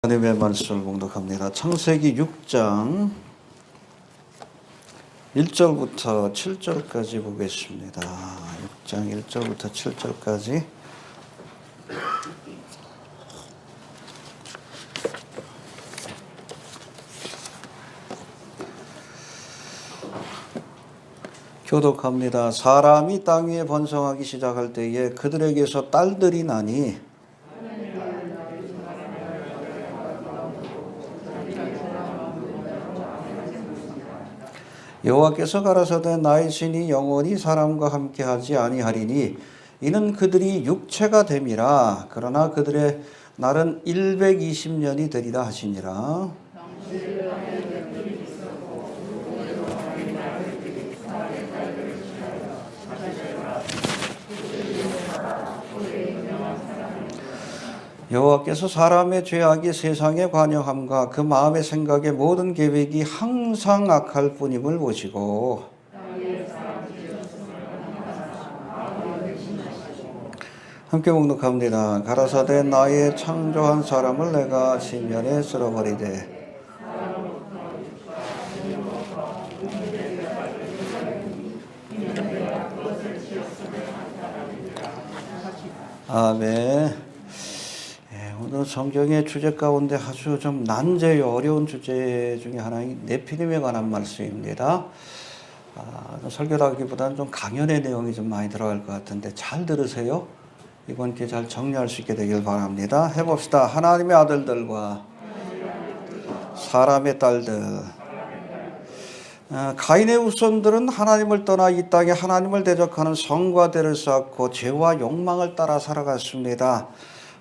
하나님의 말씀을 봉독합니다. 창세기 6장 1절부터 7절까지 보겠습니다. 6장 1절부터 7절까지. 교독합니다. 사람이 땅 위에 번성하기 시작할 때에 그들에게서 딸들이 나니 여호와께서 가라사대 나의 신이 영원히 사람과 함께하지 아니하리니 이는 그들이 육체가 됨이라. 그러나 그들의 날은 120년이 되리라 하시니라. 여호와께서 사람의 죄악이 세상에 관여함과 그 마음의 생각의 모든 계획이 항상 악할 뿐임을 보시고 함께 묵독합니다. 가라사대 나의 창조한 사람을 내가 지면에 쓸어버리되. 아멘. 오늘 성경의 주제 가운데 아주 좀 난제요 어려운 주제 중에 하나인 네피림에 관한 말씀입니다. 설교라기보다는 좀 강연의 내용이 좀 많이 들어갈 것 같은데 잘 들으세요. 이번 기회에 잘 정리할 수 있게 되길 바랍니다. 해봅시다. 하나님의 아들들과 사람의 딸들. 가인의 후손들은 하나님을 떠나 이 땅에 하나님을 대적하는 성과 대를 쌓고 죄와 욕망을 따라 살아갔습니다.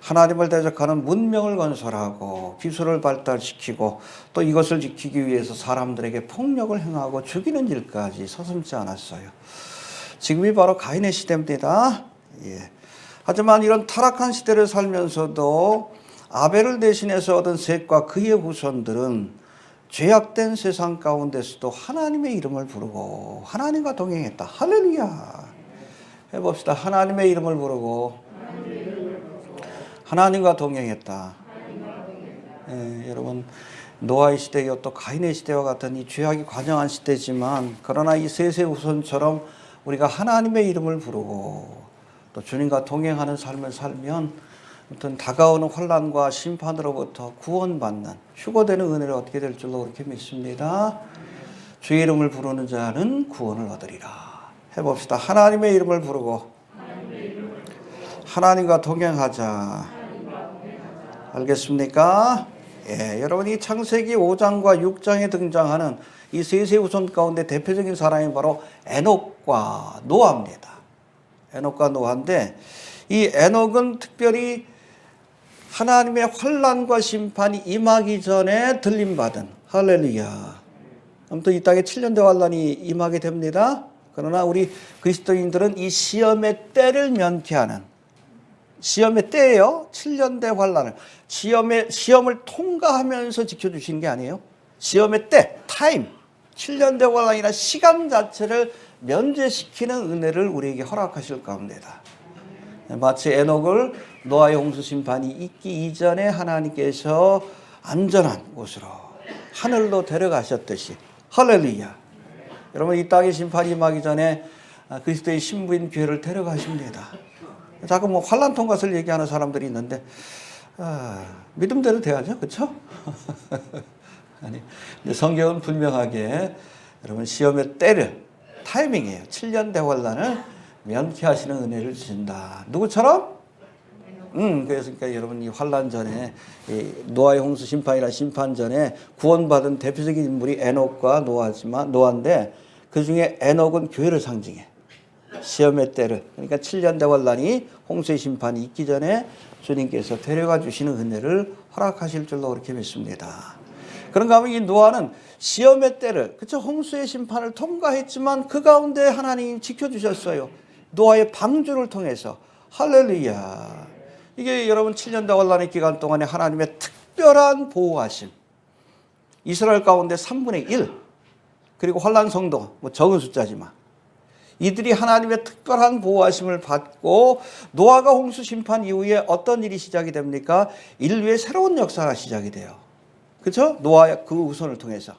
하나님을 대적하는 문명을 건설하고 기술을 발달시키고 또 이것을 지키기 위해서 사람들에게 폭력을 행하고 죽이는 일까지 서슴지 않았어요. 지금이 바로 가인의 시대입니다. 하지만 이런 타락한 시대를 살면서도 아벨을 대신해서 얻은 셋과 그의 후손들은 죄악된 세상 가운데서도 하나님의 이름을 부르고 하나님과 동행했다. 할렐루야. 해봅시다. 하나님의 이름을 부르고 하나님과 동행했다. 여러분, 노아의 시대요 또 가인의 시대와 같은 이 죄악이 관영한 시대지만 그러나 이 셋의 후손처럼 우리가 하나님의 이름을 부르고 또 주님과 동행하는 삶을 살면 아무튼 다가오는 환난과 심판으로부터 구원받는 휴거되는 은혜를 얻게 될 줄로 그렇게 믿습니다. 주의 이름을 부르는 자는 구원을 얻으리라. 해봅시다. 하나님의 이름을 부르고 하나님과 동행하자. 알겠습니까? 여러분 이 창세기 5장과 6장에 등장하는 이 셋의 후손 가운데 대표적인 사람이 바로 에녹과 노아입니다. 에녹과 노아인데 이 에녹은 특별히 하나님의 환난과 심판이 임하기 전에 들림받은 할렐루야. 아무튼 이 땅에 7년대 환난이 임하게 됩니다. 그러나 우리 그리스도인들은 이 시험의 때를 면케하는 시험의 때예요. 7년대 환난을 시험을 통과하면서 지켜주시는 게 아니에요. 시험의 때, 타임, 7년대 환난이나 시간 자체를 면제시키는 은혜를 우리에게 허락하실 가운데다. 마치 에녹을 노아의 홍수 심판이 있기 이전에 하나님께서 안전한 곳으로 하늘로 데려가셨듯이 할렐루야. 여러분 이 땅의 심판이 임하기 전에 그리스도의 신부인 교회를 데려가십니다. 자꾸 뭐 환난 통과를 얘기하는 사람들이 있는데 믿음대로 돼야죠, 그렇죠? 아니, 근데 성경은 분명하게 여러분 시험의 때를 타이밍이에요. 7년 대환난을 면케하시는 은혜를 주신다. 누구처럼? 그래서 그러니까 여러분 이 환난 전에 이 노아의 홍수 심판이라 심판 전에 구원받은 대표적인 인물이 에녹과 노아인데 그 중에 에녹은 교회를 상징해. 시험의 때를 그러니까 7년 대환난이 홍수의 심판이 있기 전에 주님께서 데려가 주시는 은혜를 허락하실 줄로 그렇게 믿습니다. 그런가 하면 이 노아는 시험의 때를 그렇죠 홍수의 심판을 통과했지만 그 가운데 하나님이 지켜주셨어요. 노아의 방주를 통해서 할렐루야. 이게 여러분 7년 대환난의 기간 동안에 하나님의 특별한 보호하심. 이스라엘 가운데 3분의 1 그리고 환난 성도 뭐 적은 숫자지만 이들이 하나님의 특별한 보호하심을 받고 노아가 홍수 심판 이후에 어떤 일이 시작이 됩니까? 인류의 새로운 역사가 시작이 돼요. 그렇죠? 노아의 그 후손을 통해서.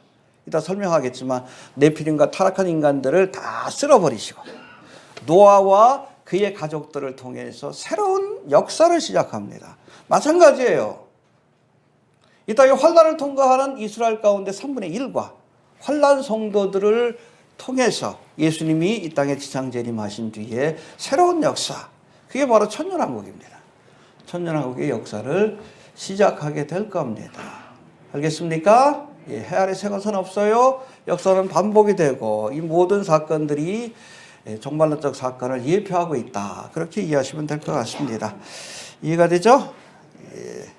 이따 설명하겠지만 네피림과 타락한 인간들을 다 쓸어버리시고 노아와 그의 가족들을 통해서 새로운 역사를 시작합니다. 마찬가지예요. 이 땅에 환난을 통과하는 이스라엘 가운데 3분의 1과 환난 성도들을 통해서 예수님이 이 땅에 지상 재림하신 뒤에 새로운 역사, 그게 바로 천년왕국입니다. 천년왕국의 역사를 시작하게 될 겁니다. 알겠습니까? 예, 해 아래 새 것은 없어요. 역사는 반복이 되고 이 모든 사건들이 종말론적 사건을 예표하고 있다. 그렇게 이해하시면 될 것 같습니다. 이해가 되죠? 예.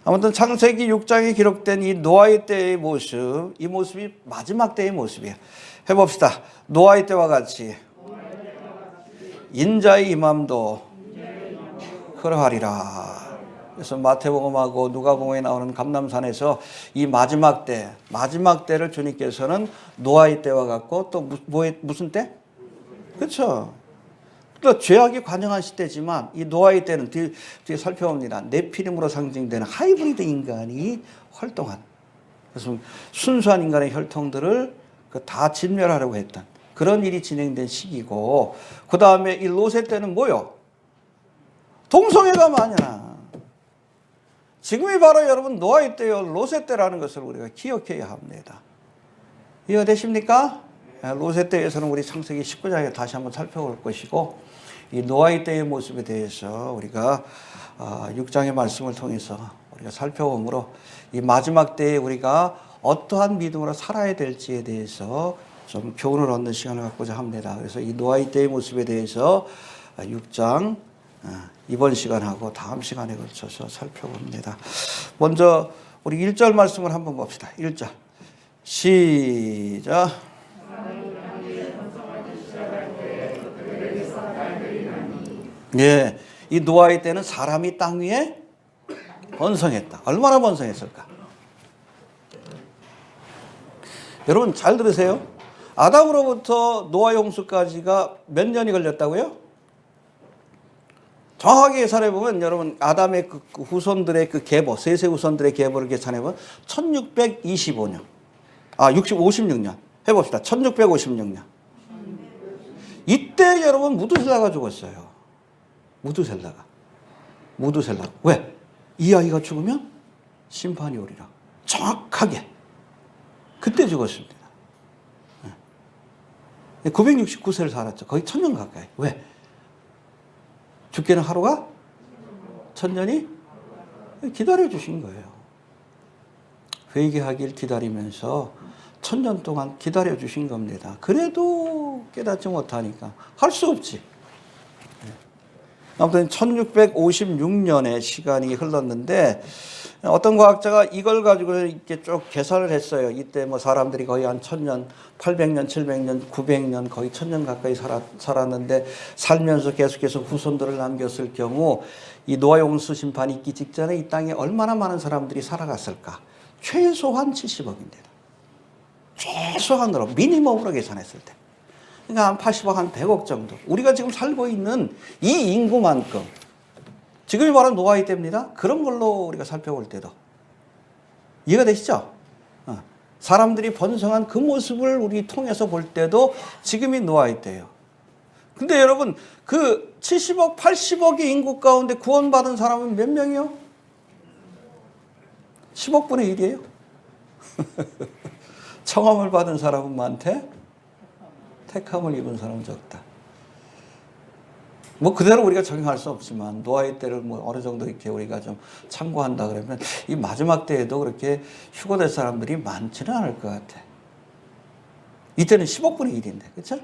아무튼 창세기 6장에 기록된 이 노아의 때의 모습, 이 모습이 마지막 때의 모습이에요. 해봅시다. 노아의 때와 같이 인자의 임함도 그러하리라. 그래서 마태복음하고 누가복음에 나오는 감람산에서 이 마지막 때를 주님께서는 노아의 때와 같고 또 무슨 때? 그렇죠. 또 죄악이 관영한 시대지만 이 노아의 때는 뒤에 살펴봅니다. 네피림으로 상징되는 하이브리드 인간이 활동한, 그래서 순수한 인간의 혈통들을 다 진멸하려고 했던 그런 일이 진행된 시기고, 그 다음에 이 롯의 때는 뭐요? 동성애가 만연한, 지금이 바로 여러분 노아의 때요 롯의 때라는 것을 우리가 기억해야 합니다. 이해가 되십니까? 롯의 때에서는 우리 창세기 19장에 다시 한번 살펴볼 것이고, 이 노아의 때의 모습에 대해서 우리가 6장의 말씀을 통해서 우리가 살펴보므로 이 마지막 때에 우리가 어떠한 믿음으로 살아야 될지에 대해서 좀 교훈을 얻는 시간을 갖고자 합니다. 그래서 이 노아의 때의 모습에 대해서 6장 이번 시간하고 다음 시간에 걸쳐서 살펴봅니다. 먼저 우리 1절 말씀을 한번 봅시다. 1절 시작. 예, 이 노아의 때는 사람이 땅 위에 번성했다. 얼마나 번성했을까? 여러분 잘 들으세요. 아담으로부터 노아의 홍수까지가 몇 년이 걸렸다고요? 정확하게 계산해보면 여러분 아담의 그 후손들의 그 계보, 셋의 후손들의 계보를 계산해보면 1625년, 56년 해봅시다. 1656년. 이때 여러분 무두셀라가 죽었어요. 무두셀라가. 왜? 이 아이가 죽으면 심판이 오리라. 정확하게 그때 죽었습니다. 969세를 살았죠. 거의 1000년 가까이. 왜? 죽게는 하루가 1000년이 기다려주신 거예요. 회개하길 기다리면서 1000년 동안 기다려주신 겁니다. 그래도 깨닫지 못하니까 할 수 없지. 아무튼 1656년의 시간이 흘렀는데 어떤 과학자가 이걸 가지고 이렇게 쭉 계산을 했어요. 이때 뭐 사람들이 거의 한 1000년, 800년, 700년, 900년 거의 1000년 가까이 살았는데 살면서 계속해서 후손들을 남겼을 경우 이 노아 홍수 심판이 있기 직전에 이 땅에 얼마나 많은 사람들이 살아갔을까? 최소한 70억입니다. 최소한으로 미니멈으로 계산했을 때. 그러니까 한 80억, 한 100억 정도. 우리가 지금 살고 있는 이 인구만큼, 지금이 바로 노아의 때입니다. 그런 걸로 우리가 살펴볼 때도 이해가 되시죠? 사람들이 번성한 그 모습을 우리 통해서 볼 때도 지금이 노아의 때예요. 근데 여러분 그 70억, 80억의 인구 가운데 구원받은 사람은 몇 명이요? 10억분의 1이에요. 청함을 받은 사람은 많대, 택함을 입은 사람은 적다. 뭐 그대로 우리가 적용할 수 없지만 노아의 때를 뭐 어느 정도 이렇게 우리가 좀 참고한다 그러면 이 마지막 때에도 그렇게 휴거될 사람들이 많지는 않을 것 같아. 이때는 10억분의 1인데, 그렇죠?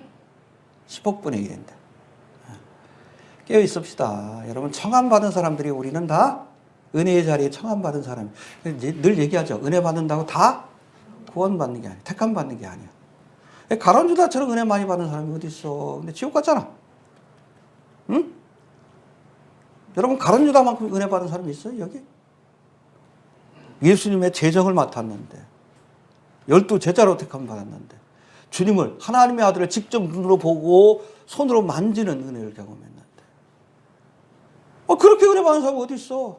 10억분의 1인데. 깨어 있읍시다. 여러분 청함 받은 사람들이 우리는 다 은혜의 자리에 청함 받은 사람. 늘 얘기하죠. 은혜 받는다고 다 구원받는 게 아니야. 택함 받는 게 아니야. 가론유다처럼 은혜 많이 받는 사람이 어디 있어? 근데 지옥 갔잖아. 응? 여러분 가론유다만큼 은혜 받은 사람이 있어요 여기? 예수님의 재정을 맡았는데 12 제자로 택함 받았는데 주님을, 하나님의 아들을 직접 눈으로 보고 손으로 만지는 은혜를 경험했는데. 그렇게 은혜 받는 사람이 어디 있어?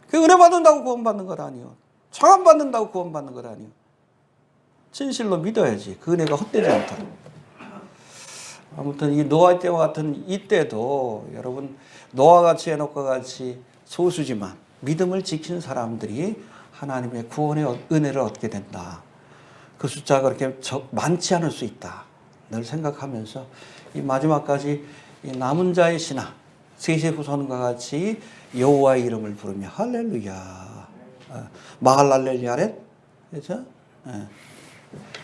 그 은혜 받는다고 구원받는 것 아니요. 장함 받는다고 구원받는 것 아니요. 진실로 믿어야지. 그 은혜가 헛되지 않도록. 아무튼 이 노아 때와 같은 이때도 여러분 노아와 같이 에녹과 같이 소수지만 믿음을 지킨 사람들이 하나님의 구원의 은혜를 얻게 된다. 그 숫자가 그렇게 많지 않을 수 있다. 늘 생각하면서 이 마지막까지 이 남은 자의 신하 셋의 후손과 같이 여호와의 이름을 부르며 할렐루야. 마할랄렐야렛. 그렇죠?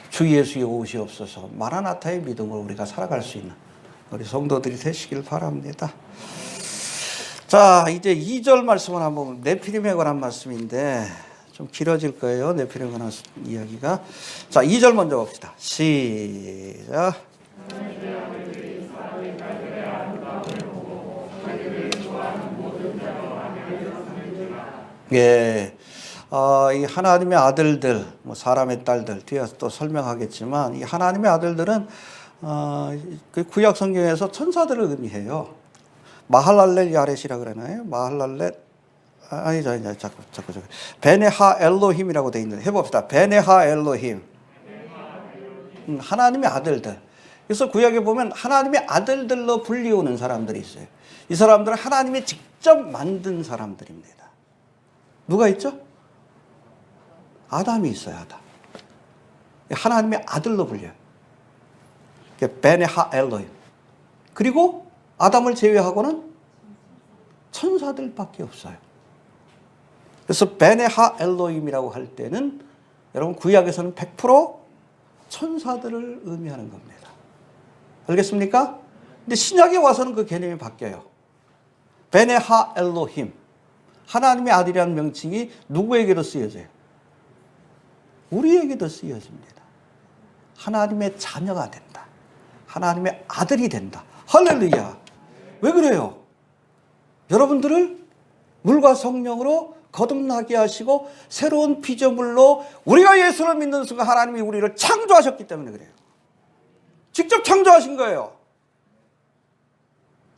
주 예수의 오시옵소서. 마라나타의 믿음으로 우리가 살아갈 수 있는 우리 성도들이 되시길 바랍니다. 자, 이제 2절 말씀을 한번 네피림에 관한 말씀인데 좀 길어질 거예요. 네피림에 관한 이야기가. 자, 2절 먼저 봅시다. 시작. 예. 이 하나님의 아들들, 뭐 사람의 딸들, 뒤에서 또 설명하겠지만, 이 하나님의 아들들은, 그 구약 성경에서 천사들을 의미해요. 마할랄렛 야렛이라 그러나요? 마할랄렛, 아니죠. 자꾸. 베네하 엘로힘이라고 되어 있는데, 해봅시다. 베네하 엘로힘. 하나님의 아들들. 그래서 구약에 보면 하나님의 아들들로 불리우는 사람들이 있어요. 이 사람들은 하나님이 직접 만든 사람들입니다. 누가 있죠? 아담이 있어요, 아담. 하나님의 아들로 불려요. 베네하 엘로힘. 그리고 아담을 제외하고는 천사들밖에 없어요. 그래서 베네하 엘로힘이라고 할 때는 여러분 구약에서는 100% 천사들을 의미하는 겁니다. 알겠습니까? 근데 신약에 와서는 그 개념이 바뀌어요. 베네하 엘로힘. 하나님의 아들이라는 명칭이 누구에게도 쓰여져요? 우리에게도 쓰여집니다. 하나님의 자녀가 된다. 하나님의 아들이 된다. 할렐루야. 왜 그래요? 여러분들을 물과 성령으로 거듭나게 하시고 새로운 피조물로 우리가 예수를 믿는 순간 하나님이 우리를 창조하셨기 때문에 그래요. 직접 창조하신 거예요.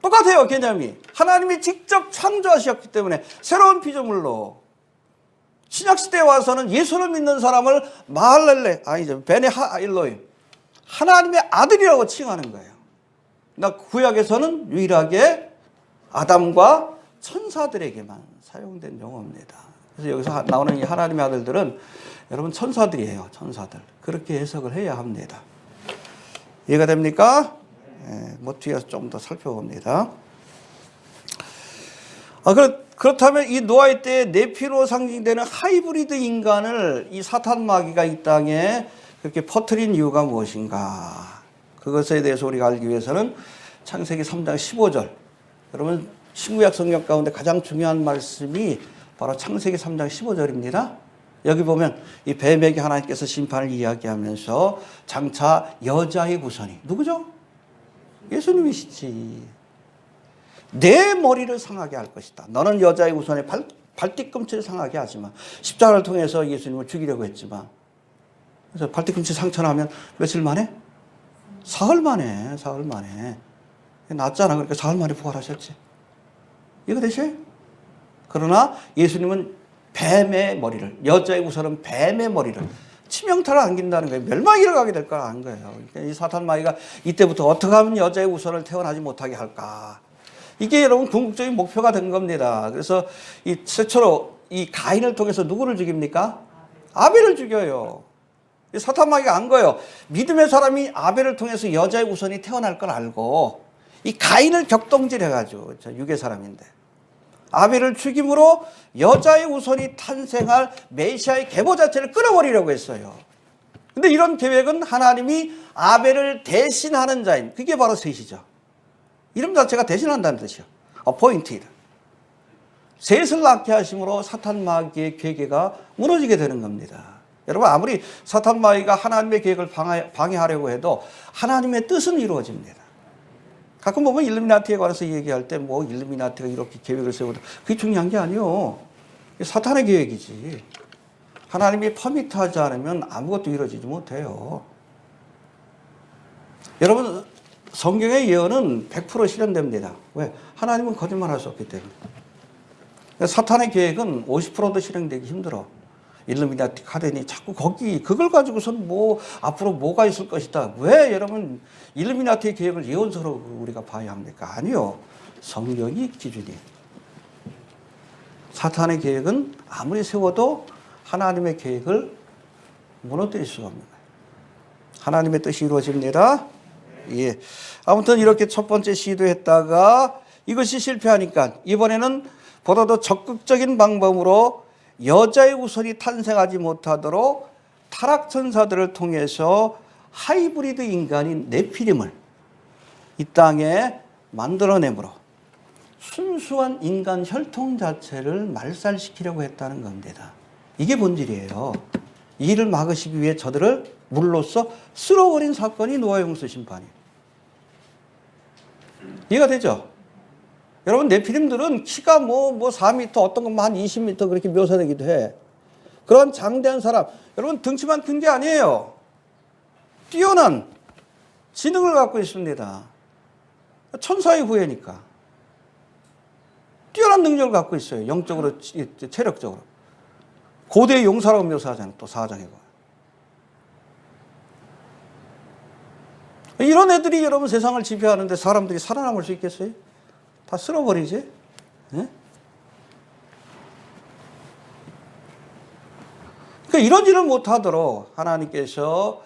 똑같아요, 개념이. 하나님이 직접 창조하셨기 때문에 새로운 피조물로. 신약시대에 와서는 예수를 믿는 사람을 베네하 엘로힘, 하나님의 아들이라고 칭하는 거예요. 그러나 구약에서는 유일하게 아담과 천사들에게만 사용된 용어입니다. 그래서 여기서 나오는 이 하나님의 아들들은 여러분 천사들이에요. 천사들. 그렇게 해석을 해야 합니다. 이해가 됩니까? 뭐 뒤에서 좀 더 살펴봅니다. 그렇다면 이 노아의 때에 네피로 상징되는 하이브리드 인간을 이 사탄 마귀가 이 땅에 그렇게 퍼뜨린 이유가 무엇인가? 그것에 대해서 우리가 알기 위해서는 창세기 3장 15절. 여러분 신구약 성경 가운데 가장 중요한 말씀이 바로 창세기 3장 15절입니다. 여기 보면 이 뱀에게 하나님께서 심판을 이야기하면서 장차 여자의 후손이 누구죠? 예수님이시지. 내 머리를 상하게 할 것이다. 너는 여자의 후손의 발뒤꿈치를 상하게 하지만 십자가를 통해서 예수님을 죽이려고 했지만 그래서 발뒤꿈치 상처나면 며칠 만에? 사흘 만에. 낫잖아. 그러니까 사흘 만에 부활하셨지. 이거 되셔요? 그러나 예수님은 뱀의 머리를, 여자의 후손은 뱀의 머리를 치명타를 안긴다는 거예요. 멸망이를 가게 될 걸 안 거예요. 그러니까 이 사탄 마귀가 이때부터 어떻게 하면 여자의 후손을 태어나지 못하게 할까? 이게 여러분 궁극적인 목표가 된 겁니다. 그래서 이 최초로 이 가인을 통해서 누구를 죽입니까? 아벨을 죽여요. 사탄 마귀가 안 거예요. 믿음의 사람이 아벨을 통해서 여자의 후손이 태어날 걸 알고 이 가인을 격동질해가지고 유괴 사람인데 아벨을 죽임으로 여자의 후손이 탄생할 메시아의 계보 자체를 끊어버리려고 했어요. 근데 이런 계획은 하나님이 아벨을 대신하는 자인, 그게 바로 셋이죠. 이름 자체가 대신한다는 뜻이요. appointed. 셋을 낳게 하심으로 사탄 마귀의 계획가 무너지게 되는 겁니다. 여러분 아무리 사탄 마귀가 하나님의 계획을 방해하려고 해도 하나님의 뜻은 이루어집니다. 가끔 보면 일루미나티에 관해서 얘기할 때 뭐 일루미나티가 이렇게 계획을 세우다 그게 중요한 게 아니에요. 사탄의 계획이지. 하나님이 퍼미트하지 않으면 아무것도 이루어지지 못해요. 여러분, 성경의 예언은 100% 실현됩니다. 왜? 하나님은 거짓말할 수 없기 때문에. 사탄의 계획은 50%도 실행되기 힘들어. 일루미나티 카덴이 자꾸 그걸 가지고선 앞으로 뭐가 있을 것이다. 왜 여러분, 일루미나티의 계획을 예언서로 우리가 봐야 합니까? 아니요. 성경이 기준이에요. 사탄의 계획은 아무리 세워도 하나님의 계획을 무너뜨릴 수가 없는 거예요. 하나님의 뜻이 이루어집니다. 예. 아무튼 이렇게 첫 번째 시도했다가 이것이 실패하니까 이번에는 보다 더 적극적인 방법으로 여자의 후손이 탄생하지 못하도록 타락천사들을 통해서 하이브리드 인간인 네피림을 이 땅에 만들어내므로 순수한 인간 혈통 자체를 말살시키려고 했다는 겁니다. 이게 본질이에요. 이 일을 막으시기 위해 저들을 물로써 쓸어버린 사건이 노아의 홍수 심판이에요. 이해가 되죠? 여러분, 네피림들은 키가 4m, 어떤 것만 한 20m 그렇게 묘사되기도 해. 그런 장대한 사람. 여러분, 등치만 큰 게 아니에요. 뛰어난 지능을 갖고 있습니다. 천사의 후예니까. 뛰어난 능력을 갖고 있어요. 영적으로, 체력적으로. 고대의 용사라고 묘사하잖아요. 또 4장에. 이런 애들이 여러분 세상을 지배하는데 사람들이 살아남을 수 있겠어요? 다 쓸어버리지? 네? 그러니까 이런 일을 못하도록 하나님께서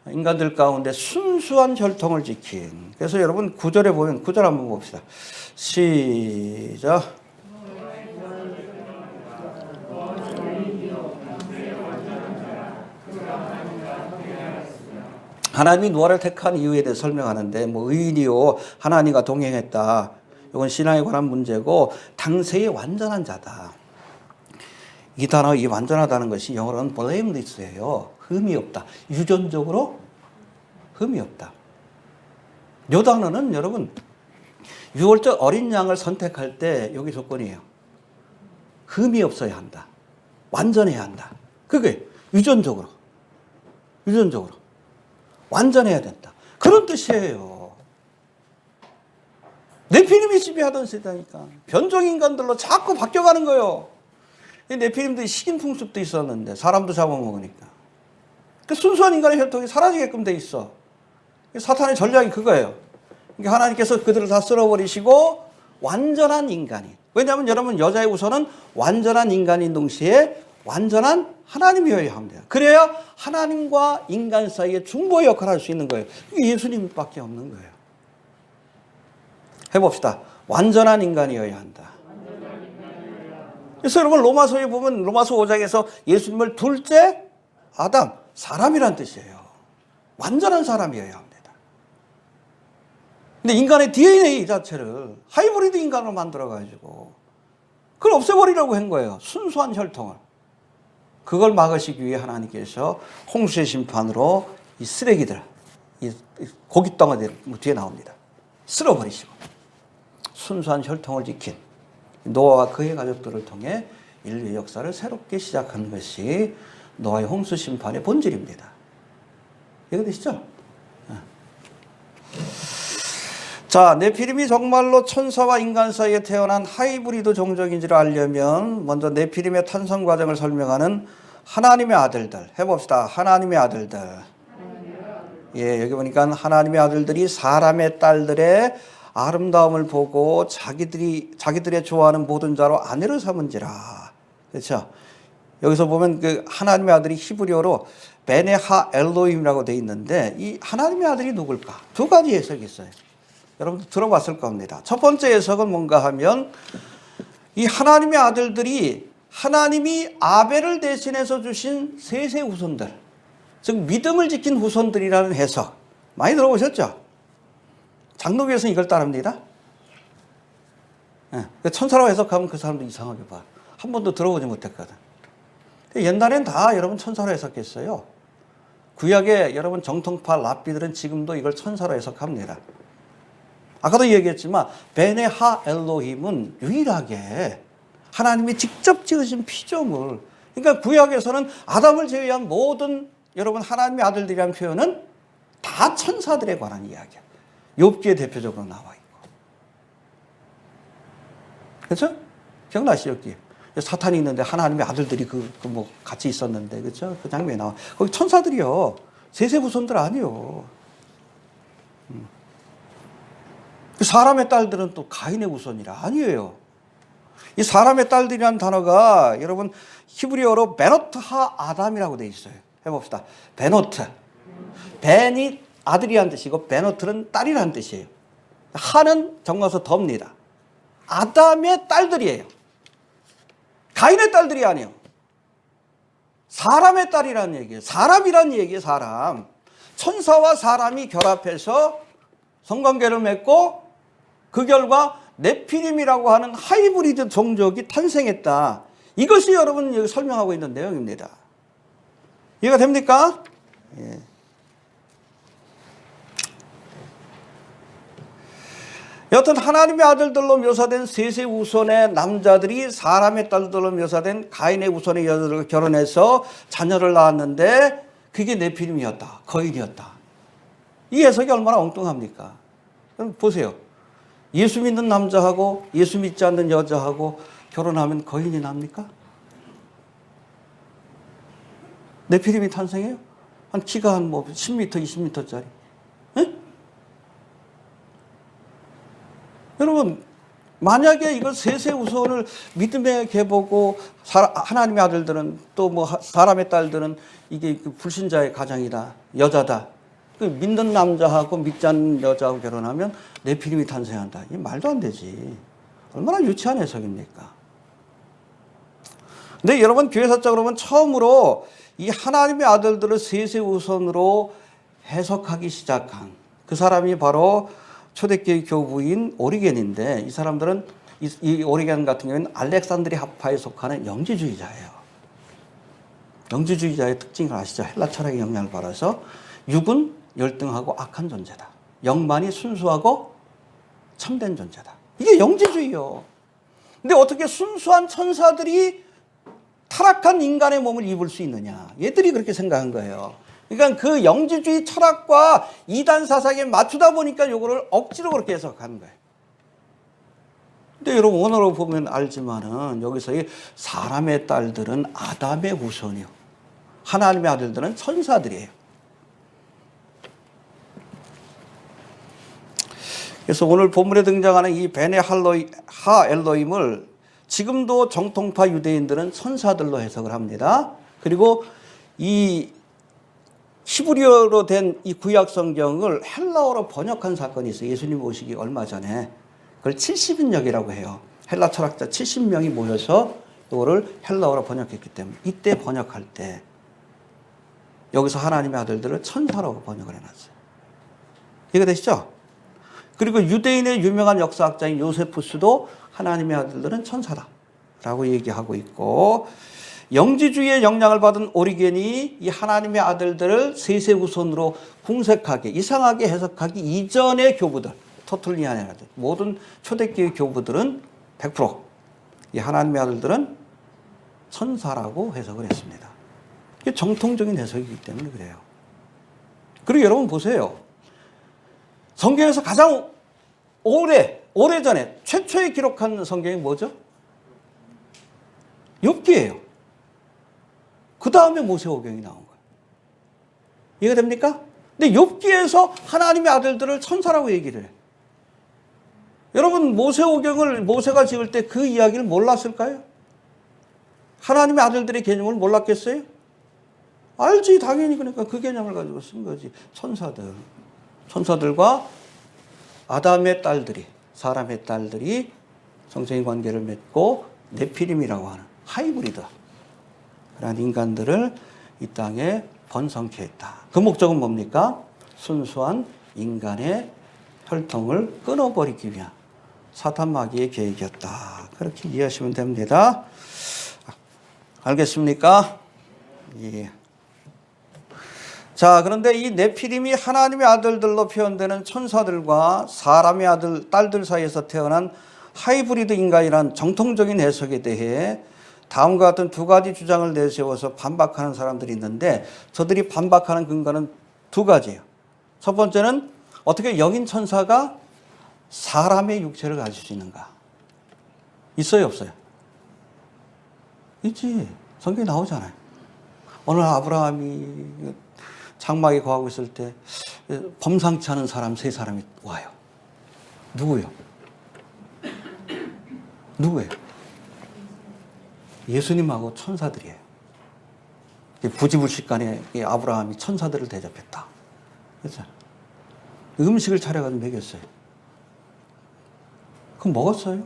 인간들 가운데 순수한 혈통을 지킨. 그래서 여러분 9절에 보면 9절 한번 봅시다. 시작. 하나님이 노아를 택한 이유에 대해 설명하는데 의인이요 하나님과 동행했다. 이건 신앙에 관한 문제고 당세의 완전한 자다. 이 단어, 이 완전하다는 것이 영어로는 blameless예요. 흠이 없다. 유전적으로 흠이 없다. 이 단어는 여러분 6월절 어린 양을 선택할 때 여기 조건이에요. 흠이 없어야 한다. 완전해야 한다. 그게 유전적으로 완전해야 된다. 그런 뜻이에요. 네피림이 지배하던 세대니까 변종인간들로 자꾸 바뀌어가는 거예요. 네피림들이 식인 풍습도 있었는데 사람도 잡아먹으니까 그 순수한 인간의 혈통이 사라지게끔 돼 있어. 사탄의 전략이 그거예요. 그러니까 하나님께서 그들을 다 쓸어버리시고 완전한 인간이. 왜냐하면 여러분 여자의 우선은 완전한 인간인 동시에 완전한 하나님이어야 합니다. 그래야 하나님과 인간 사이에 중보의 역할을 할 수 있는 거예요. 예수님밖에 없는 거예요. 해봅시다. 완전한 인간이어야 한다. 그래서 여러분 로마서에 보면 로마서 5장에서 예수님을 둘째 아담, 사람이란 뜻이에요. 완전한 사람이어야 합니다. 근데 인간의 DNA 자체를 하이브리드 인간으로 만들어가지고 그걸 없애버리려고 한 거예요. 순수한 혈통을. 그걸 막으시기 위해 하나님께서 홍수의 심판으로 이 쓰레기들, 이 고깃덩어리들 뒤에 나옵니다. 쓸어버리시고 순수한 혈통을 지킨 노아와 그의 가족들을 통해 인류의 역사를 새롭게 시작한 것이 노아의 홍수 심판의 본질입니다. 이해되시죠? 자, 네피림이 정말로 천사와 인간 사이에 태어난 하이브리드 종족인지를 알려면 먼저 네피림의 탄생 과정을 설명하는 하나님의 아들들 해봅시다. 하나님의 아들들. 예, 여기 보니까 하나님의 아들들이 사람의 딸들의 아름다움을 보고 자기들의 좋아하는 모든 자로 아내를 삼은지라. 그렇죠? 여기서 보면 그 하나님의 아들이 히브리어로 베네하 엘로힘이라고 되어 있는데 이 하나님의 아들이 누굴까? 두 가지 해석이 있어요. 여러분들 들어봤을 겁니다. 첫 번째 해석은 뭔가 하면 이 하나님의 아들들이 하나님이 아벨을 대신해서 주신 셋의 후손들, 즉 믿음을 지킨 후손들이라는 해석 많이 들어보셨죠? 장로교에서는 이걸 따릅니다. 천사라고 해석하면 그 사람도 이상하게 봐. 한 번도 들어보지 못했거든. 옛날엔 다 여러분 천사로 해석했어요. 구약의 여러분 정통파 랍비들은 지금도 이걸 천사로 해석합니다. 아까도 얘기했지만 베네하 엘로힘은 유일하게 하나님이 직접 지으신 피조물. 그러니까 구약에서는 아담을 제외한 모든 여러분 하나님의 아들들이라는 표현은 다 다 천사들에 관한 이야기야. 욥기에 대표적으로 나와 있고. 그렇죠? 기억나시죠? 욥기. 사탄이 있는데 하나님의 아들들이 뭐 같이 있었는데, 그렇죠? 그 장면이 나와. 거기 천사들이요. 세세부손들 아니요. 사람의 딸들은 또 가인의 후손이라 아니에요. 이 사람의 딸들이라는 단어가 여러분 히브리어로 베노트 하 아담이라고 되어 있어요. 해봅시다. 베노트. 벤이 아들이란 뜻이고 베노트는 딸이란 뜻이에요. 하는 정어서 덥니다. 아담의 딸들이에요. 가인의 딸들이 아니에요. 사람의 딸이라는 얘기예요. 사람이라는 얘기예요. 사람. 천사와 사람이 결합해서 성관계를 맺고 그 결과 네피림이라고 하는 하이브리드 종족이 탄생했다. 이것이 여러분 여기 설명하고 있는 내용입니다. 이해가 됩니까? 예. 여튼 하나님의 아들들로 묘사된 셋의 후손의 남자들이 사람의 딸들로 묘사된 가인의 후손의 여자들과 결혼해서 자녀를 낳았는데 그게 네피림이었다. 거인이었다. 이 해석이 얼마나 엉뚱합니까? 그럼 보세요. 예수 믿는 남자하고 예수 믿지 않는 여자하고 결혼하면 거인이 납니까? 네피림이 탄생해요? 한 키가 한 뭐 10m, 20m짜리. 여러분, 만약에 이걸 셋의 후손을 믿음의 계보고 하나님의 아들들은 또 뭐 사람의 딸들은 이게 불신자의 가장이다, 여자다. 믿는 남자하고 믿지 않는 여자하고 결혼하면 네피림이 탄생한다. 이 말도 안 되지. 얼마나 유치한 해석입니까? 근데 여러분 교회사적으로 보면 처음으로 이 하나님의 아들들을 셋의 후손으로 해석하기 시작한 그 사람이 바로 초대교회 교부인 오리겐인데 이 사람들은 이 오리겐 같은 경우는 알렉산드리아 학파에 속하는 영지주의자예요. 영지주의자의 특징을 아시죠? 헬라 철학의 영향을 받아서 육은 열등하고 악한 존재다. 영만이 순수하고 참된 존재다. 이게 영지주의요. 근데 어떻게 순수한 천사들이 타락한 인간의 몸을 입을 수 있느냐. 얘들이 그렇게 생각한 거예요. 그러니까 그 영지주의 철학과 이단 사상에 맞추다 보니까 이거를 억지로 그렇게 해석하는 거예요. 근데 여러분 원어로 보면 알지만은 여기서 이 사람의 딸들은 아담의 후손이요. 하나님의 아들들은 천사들이에요. 그래서 오늘 본문에 등장하는 이 베네 하 엘로힘을 지금도 정통파 유대인들은 천사들로 해석을 합니다. 그리고 이 히브리어로 된 이 구약 성경을 헬라어로 번역한 사건이 있어요. 예수님 오시기 얼마 전에. 그걸 70인역이라고 해요. 헬라 철학자 70명이 모여서 이거를 헬라어로 번역했기 때문에 이때 번역할 때 여기서 하나님의 아들들을 천사라고 번역을 해놨어요. 이해가 되시죠? 그리고 유대인의 유명한 역사학자인 요세푸스도 하나님의 아들들은 천사다라고 얘기하고 있고 영지주의의 영향을 받은 오리겐이 이 하나님의 아들들을 셋의 후손으로 궁색하게 이상하게 해석하기 이전의 교부들 터툴리안이라든 모든 초대교회 교부들은 100% 이 하나님의 아들들은 천사라고 해석을 했습니다. 이게 정통적인 해석이기 때문에 그래요. 그리고 여러분 보세요. 성경에서 가장 오래전에 최초에 기록한 성경이 뭐죠? 욥기예요. 그 다음에 모세오경이 나온 거예요. 이해가 됩니까? 근데 욥기에서 하나님의 아들들을 천사라고 얘기를 해요. 여러분 모세오경을 모세가 지을 때 그 이야기를 몰랐을까요? 하나님의 아들들의 개념을 몰랐겠어요? 알지 당연히. 그러니까 그 개념을 가지고 쓴 거지. 천사들과 아담의 딸들이 사람의 딸들이 성적인 관계를 맺고 네피림이라고 하는 하이브리드 그런 인간들을 이 땅에 번성케 했다. 그 목적은 뭡니까? 순수한 인간의 혈통을 끊어버리기 위한 사탄 마귀의 계획이었다. 그렇게 이해하시면 됩니다. 알겠습니까? 예. 자, 그런데 이 네피림이 하나님의 아들들로 표현되는 천사들과 사람의 딸들 사이에서 태어난 하이브리드 인간이란 정통적인 해석에 대해 다음과 같은 두 가지 주장을 내세워서 반박하는 사람들이 있는데 저들이 반박하는 근거는 두 가지예요. 첫 번째는 어떻게 영인 천사가 사람의 육체를 가질 수 있는가? 있어요, 없어요? 있지. 성경에 나오잖아요. 오늘 아브라함이 장막에 거하고 있을 때 범상치 않은 사람 세 사람이 와요. 누구요? 누구예요? 예수님하고 천사들이에요. 부지불식간에 아브라함이 천사들을 대접했다. 그렇죠? 음식을 차려가지고 먹였어요. 그럼 먹었어요?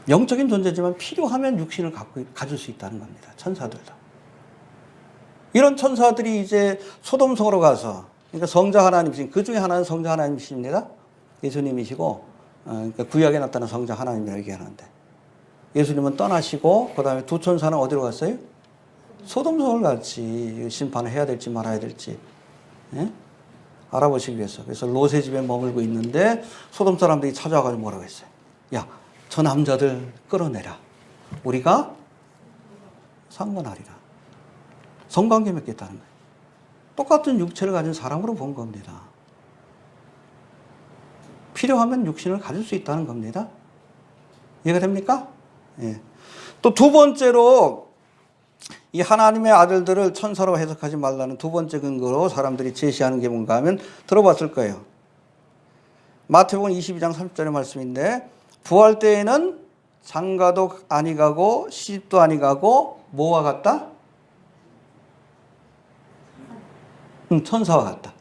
영적인 존재지만 필요하면 육신을 가질 수 있다는 겁니다. 천사들도. 이런 천사들이 이제 소돔성으로 가서, 그러니까 성자 하나님이신, 그 중에 하나는 성자 하나님이십니다. 예수님이시고, 그러니까 구약에 나타난 성자 하나님이라고 얘기하는데, 예수님은 떠나시고, 그 다음에 두 천사는 어디로 갔어요? 소돔성을 갔지. 심판을 해야 될지 말아야 될지. 예? 알아보시기 위해서. 그래서 롯의 집에 머물고 있는데, 소돔 사람들이 찾아와가지고 뭐라고 했어요? 야, 저 남자들 끌어내라. 우리가 상관하리라. 성관계 맺겠다는 거예요. 똑같은 육체를 가진 사람으로 본 겁니다. 필요하면 육신을 가질 수 있다는 겁니다. 이해가 됩니까? 예. 또 두 번째로 이 하나님의 아들들을 천사로 해석하지 말라는 두 번째 근거로 사람들이 제시하는 게 뭔가 하면 들어봤을 거예요. 마태복음 22장 30절의 말씀인데 부활 때에는 장가도 아니 가고 시집도 아니 가고 뭐와 같다? 천사와 같다.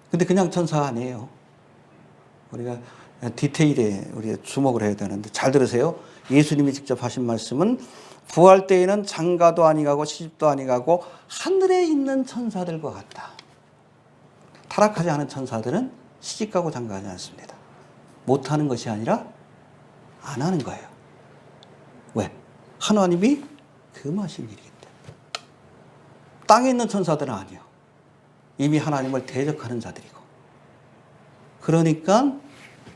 근데 그냥 천사가 아니에요. 우리가 디테일에 우리가 주목을 해야 되는데 잘 들으세요. 예수님이 직접 하신 말씀은 부활 때에는 장가도 아니 가고 시집도 아니 가고 하늘에 있는 천사들과 같다. 타락하지 않은 천사들은 시집가고 장가하지 않습니다. 못하는 것이 아니라 안 하는 거예요. 왜? 하나님이 금하신 일이기 때문에. 땅에 있는 천사들은 아니요. 이미 하나님을 대적하는 자들이고. 그러니까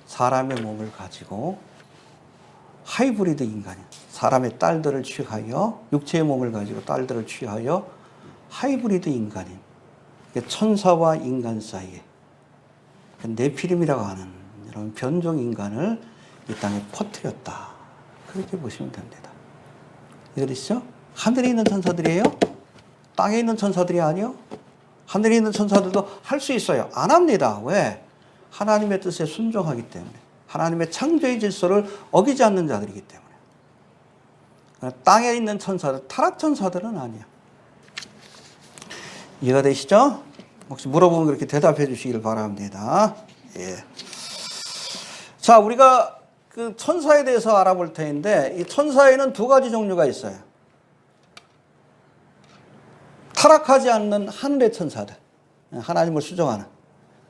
사람의 몸을 가지고 하이브리드 인간이 사람의 딸들을 취하여 육체의 몸을 가지고 딸들을 취하여 하이브리드 인간인 천사와 인간 사이에 네피림이라고 하는 이런 변종 인간을 이 땅에 퍼뜨렸다. 그렇게 보시면 됩니다. 이해되시죠? 하늘에 있는 천사들이에요? 땅에 있는 천사들이 아니요? 하늘에 있는 천사들도 할 수 있어요. 안 합니다. 왜? 하나님의 뜻에 순종하기 때문에. 하나님의 창조의 질서를 어기지 않는 자들이기 때문에. 땅에 있는 천사들, 타락 천사들은 아니야. 이해가 되시죠? 혹시 물어보면 그렇게 대답해 주시길 바랍니다. 예. 자, 우리가 그 천사에 대해서 알아볼 텐데, 이 천사에는 두 가지 종류가 있어요. 타락하지 않는 하늘의 천사들, 하나님을 수정하는.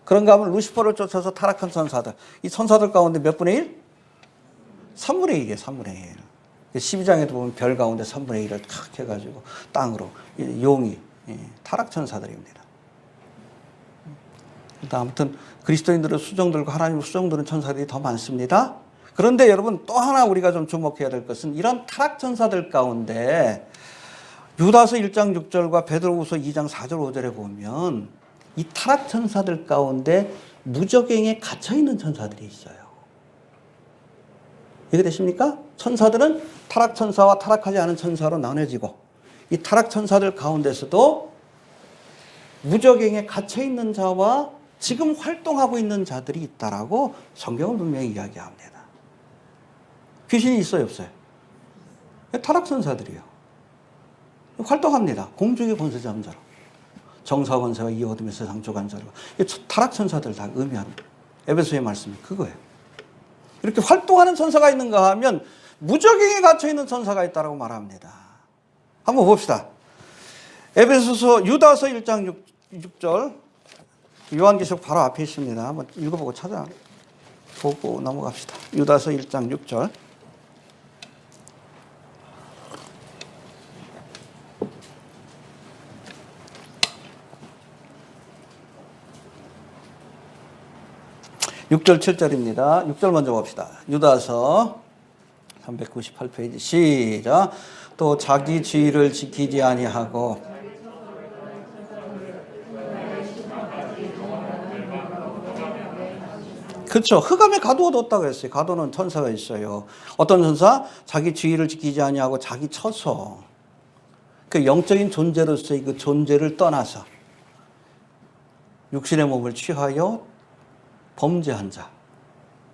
그런가 하면 루시퍼를 쫓아서 타락한 천사들. 이 천사들 가운데 몇 분의 1? 3분의 1이에요, 3분의 1. 12장에도 보면 별 가운데 3분의 1을 탁 해가지고 땅으로, 용이, 타락 천사들입니다. 아무튼 그리스도인들의 수정들과 하나님의 수정되는 천사들이 더 많습니다. 그런데 여러분 또 하나 우리가 좀 주목해야 될 것은 이런 타락 천사들 가운데 유다서 1장 6절과 베드로후서 2장 4절 5절에 보면 이 타락 천사들 가운데 무적행에 갇혀있는 천사들이 있어요. 이해되십니까? 천사들은 타락 천사와 타락하지 않은 천사로 나눠지고 이 타락 천사들 가운데서도 무적행에 갇혀있는 자와 지금 활동하고 있는 자들이 있다라고 성경은 분명히 이야기합니다. 귀신이 있어요, 없어요? 타락 천사들이요. 활동합니다. 공중의 권세 잡은 자로. 정사 권세와 이 어둠의 세상 조간 자로. 타락 천사들 다 의미하는 에베소의 말씀이 그거예요. 이렇게 활동하는 천사가 있는가 하면 무적행에 갇혀 있는 천사가 있다라고 말합니다. 한번 봅시다. 에베소서 유다서 1장 6절 요한계시록 바로 앞에 있습니다. 한번 읽어보고 찾아보고 넘어갑시다. 유다서 1장 6절. (6절) (7절입니다) 6절 먼저 봅시다. 유다서 398페이지 시작. 또 자기 지위를 지키지 아니하고 그렇죠. 흑암에 가두어 뒀다고 그랬어요. 가둬놓은 천사가 있어요. 어떤 천사? 자기 주의를 지키지 아니하고 자기 처소. 그 영적인 존재로서의 그 존재를 떠나서 육신의 몸을 취하여 범죄한 자.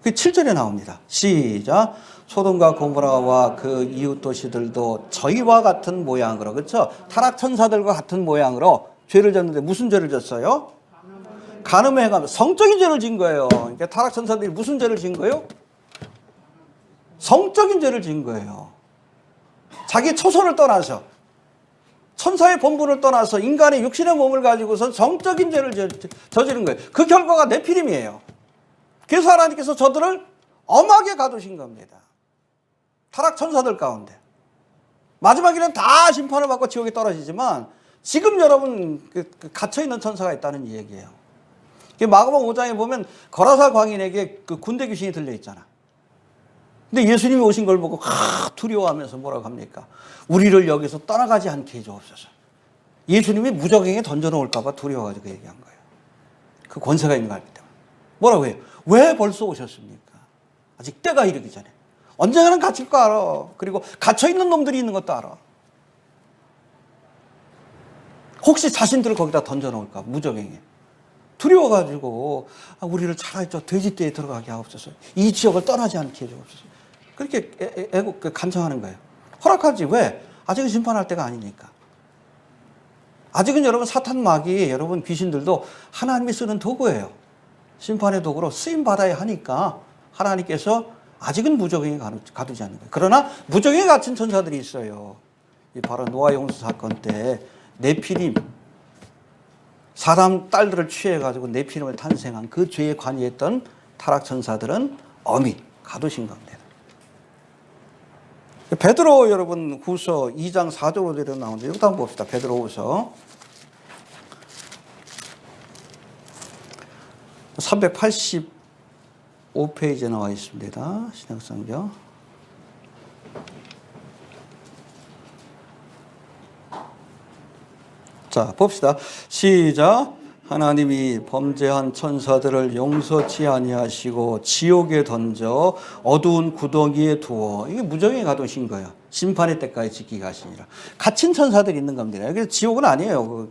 그 7절에 나옵니다. 시작. 소돔과 고모라와 그 이웃 도시들도 저희와 같은 모양으로, 그렇죠? 타락 천사들과 같은 모양으로 죄를 졌는데 무슨 죄를 졌어요? 간음에 행하면 성적인 죄를 진 거예요. 그러니까 타락 천사들이 무슨 죄를 진 거예요? 성적인 죄를 진 거예요. 자기 초선을 떠나서, 천사의 본분을 떠나서 인간의 육신의 몸을 가지고서 성적인 죄를 저지른 거예요. 그 결과가 네피림이에요. 그래서 하나님께서 저들을 엄하게 가두신 겁니다. 타락 천사들 가운데. 마지막에는 다 심판을 받고 지옥에 떨어지지만 지금 여러분 갇혀있는 천사가 있다는 얘기예요. 마가복음 5장에 보면 거라사 광인에게 그 군대 귀신이 들려있잖아. 근데 예수님이 오신 걸 보고 두려워하면서 뭐라고 합니까? 우리를 여기서 떠나가지 않게 해주옵소서. 예수님이 무적행에 던져놓을까 봐 두려워가지고 얘기한 거예요. 그 권세가 있는 거 알기 때문에. 뭐라고 해요? 왜 벌써 오셨습니까? 아직 때가 이르기 전에. 언젠가는 갇힐 거 알아. 그리고 갇혀있는 놈들이 있는 것도 알아. 혹시 자신들을 거기다 던져놓을까? 무적행에. 두려워가지고 우리를 차라리 저 돼지떼에 들어가게 하옵소서. 이 지역을 떠나지 않게 해주옵소서. 그렇게 간청하는 거예요. 허락하지. 왜? 아직은 심판할 때가 아니니까. 아직은 여러분 사탄 마귀, 여러분 귀신들도 하나님이 쓰는 도구예요. 심판의 도구로 쓰임받아야 하니까 하나님께서 아직은 무적행에 가두지 않는 거예요. 그러나 무적행에 갇힌 천사들이 있어요. 바로 노아 홍수 사건 때 네피림, 사람 딸들을 취해가지고 네피림을 탄생한 그 죄에 관여했던 타락 천사들은 엄히 가두신 겁니다. 베드로 여러분 후서 2장 4절로 나오는데 이것도 한번 봅시다. 베드로 후서 385페이지에 나와 있습니다. 신약성경. 자, 봅시다. 시작. 하나님이 범죄한 천사들을 용서치 아니하시고 지옥에 던져 어두운 구덩이에 두어, 이게 무정에 가두신 거예요. 심판의 때까지 지키게 하시니라. 갇힌 천사들이 있는 겁니다. 여기 지옥은 아니에요.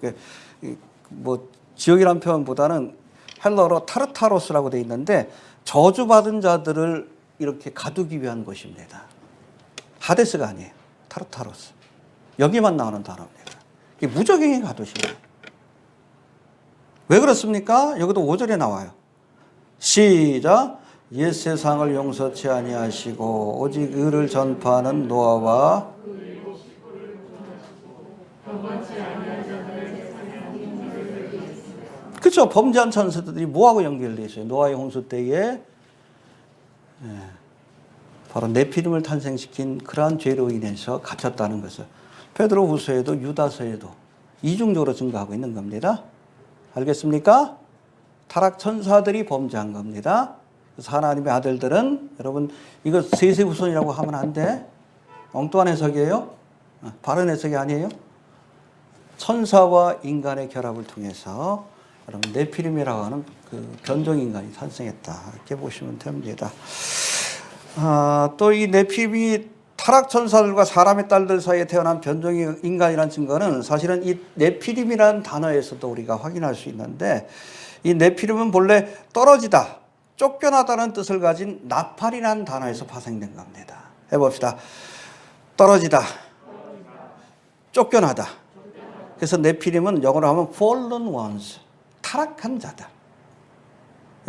뭐 지옥이란 표현보다는 헬러로 타르타로스라고 되어 있는데 저주받은 자들을 이렇게 가두기 위한 곳입니다. 하데스가 아니에요. 타르타로스. 여기만 나오는 단어입니다. 이게 무적행에 가두신 거예요. 왜 그렇습니까? 여기도 5절에 나와요. 시작. 옛 세상을 용서치 아니하시고 오직 의를 전파하는 노아와 그렇죠. 범죄한 천사들이 뭐하고 연결되어 있어요? 노아의 홍수 때에 바로 네피림을 탄생시킨 그러한 죄로 인해서 갇혔다는 것을 베드로 후서에도 유다서에도 이중적으로 증거하고 있는 겁니다. 알겠습니까? 타락 천사들이 범죄한 겁니다. 그래서 하나님의 아들들은 여러분 이거 세세후손이라고 하면 안 돼. 엉뚱한 해석이에요. 바른 해석이 아니에요. 천사와 인간의 결합을 통해서 여러분 네피림이라고 하는 그 변종인간이 탄생했다. 이렇게 보시면 됩니다. 또 이 네피림이 타락 천사들과 사람의 딸들 사이에 태어난 변종인간이라는 증거는 사실은 이 네피림이라는 단어에서도 우리가 확인할 수 있는데 이 네피림은 본래 떨어지다, 쫓겨나다는 뜻을 가진 나팔이라는 단어에서 파생된 겁니다. 해봅시다. 떨어지다, 쫓겨나다. 그래서 네피림은 영어로 하면 fallen ones, 타락한 자들.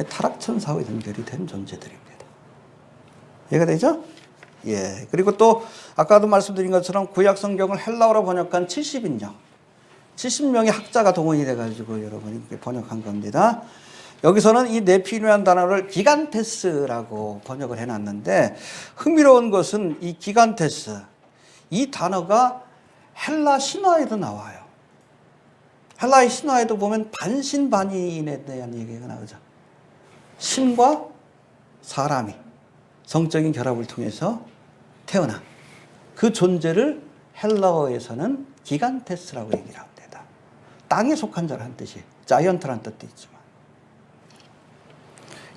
타락 천사와 연결이 된 존재들입니다. 이해가 되죠? 예. 그리고 또 아까도 말씀드린 것처럼 구약 성경을 헬라어로 번역한 70인령, 70명의 학자가 동원이 돼가지고 여러분이 번역한 겁니다. 여기서는 이 네피림이라는 단어를 기간테스라고 번역을 해놨는데 흥미로운 것은 이 기간테스, 이 단어가 헬라 신화에도 나와요. 헬라의 신화에도 보면 반신반인에 대한 얘기가 나오죠. 신과 사람이 성적인 결합을 통해서 태어난 그 존재를 헬라어에서는 기간테스라고 얘기를 합니다. 땅에 속한 자라는 뜻이에요. 자이언트라는 뜻도 있지만.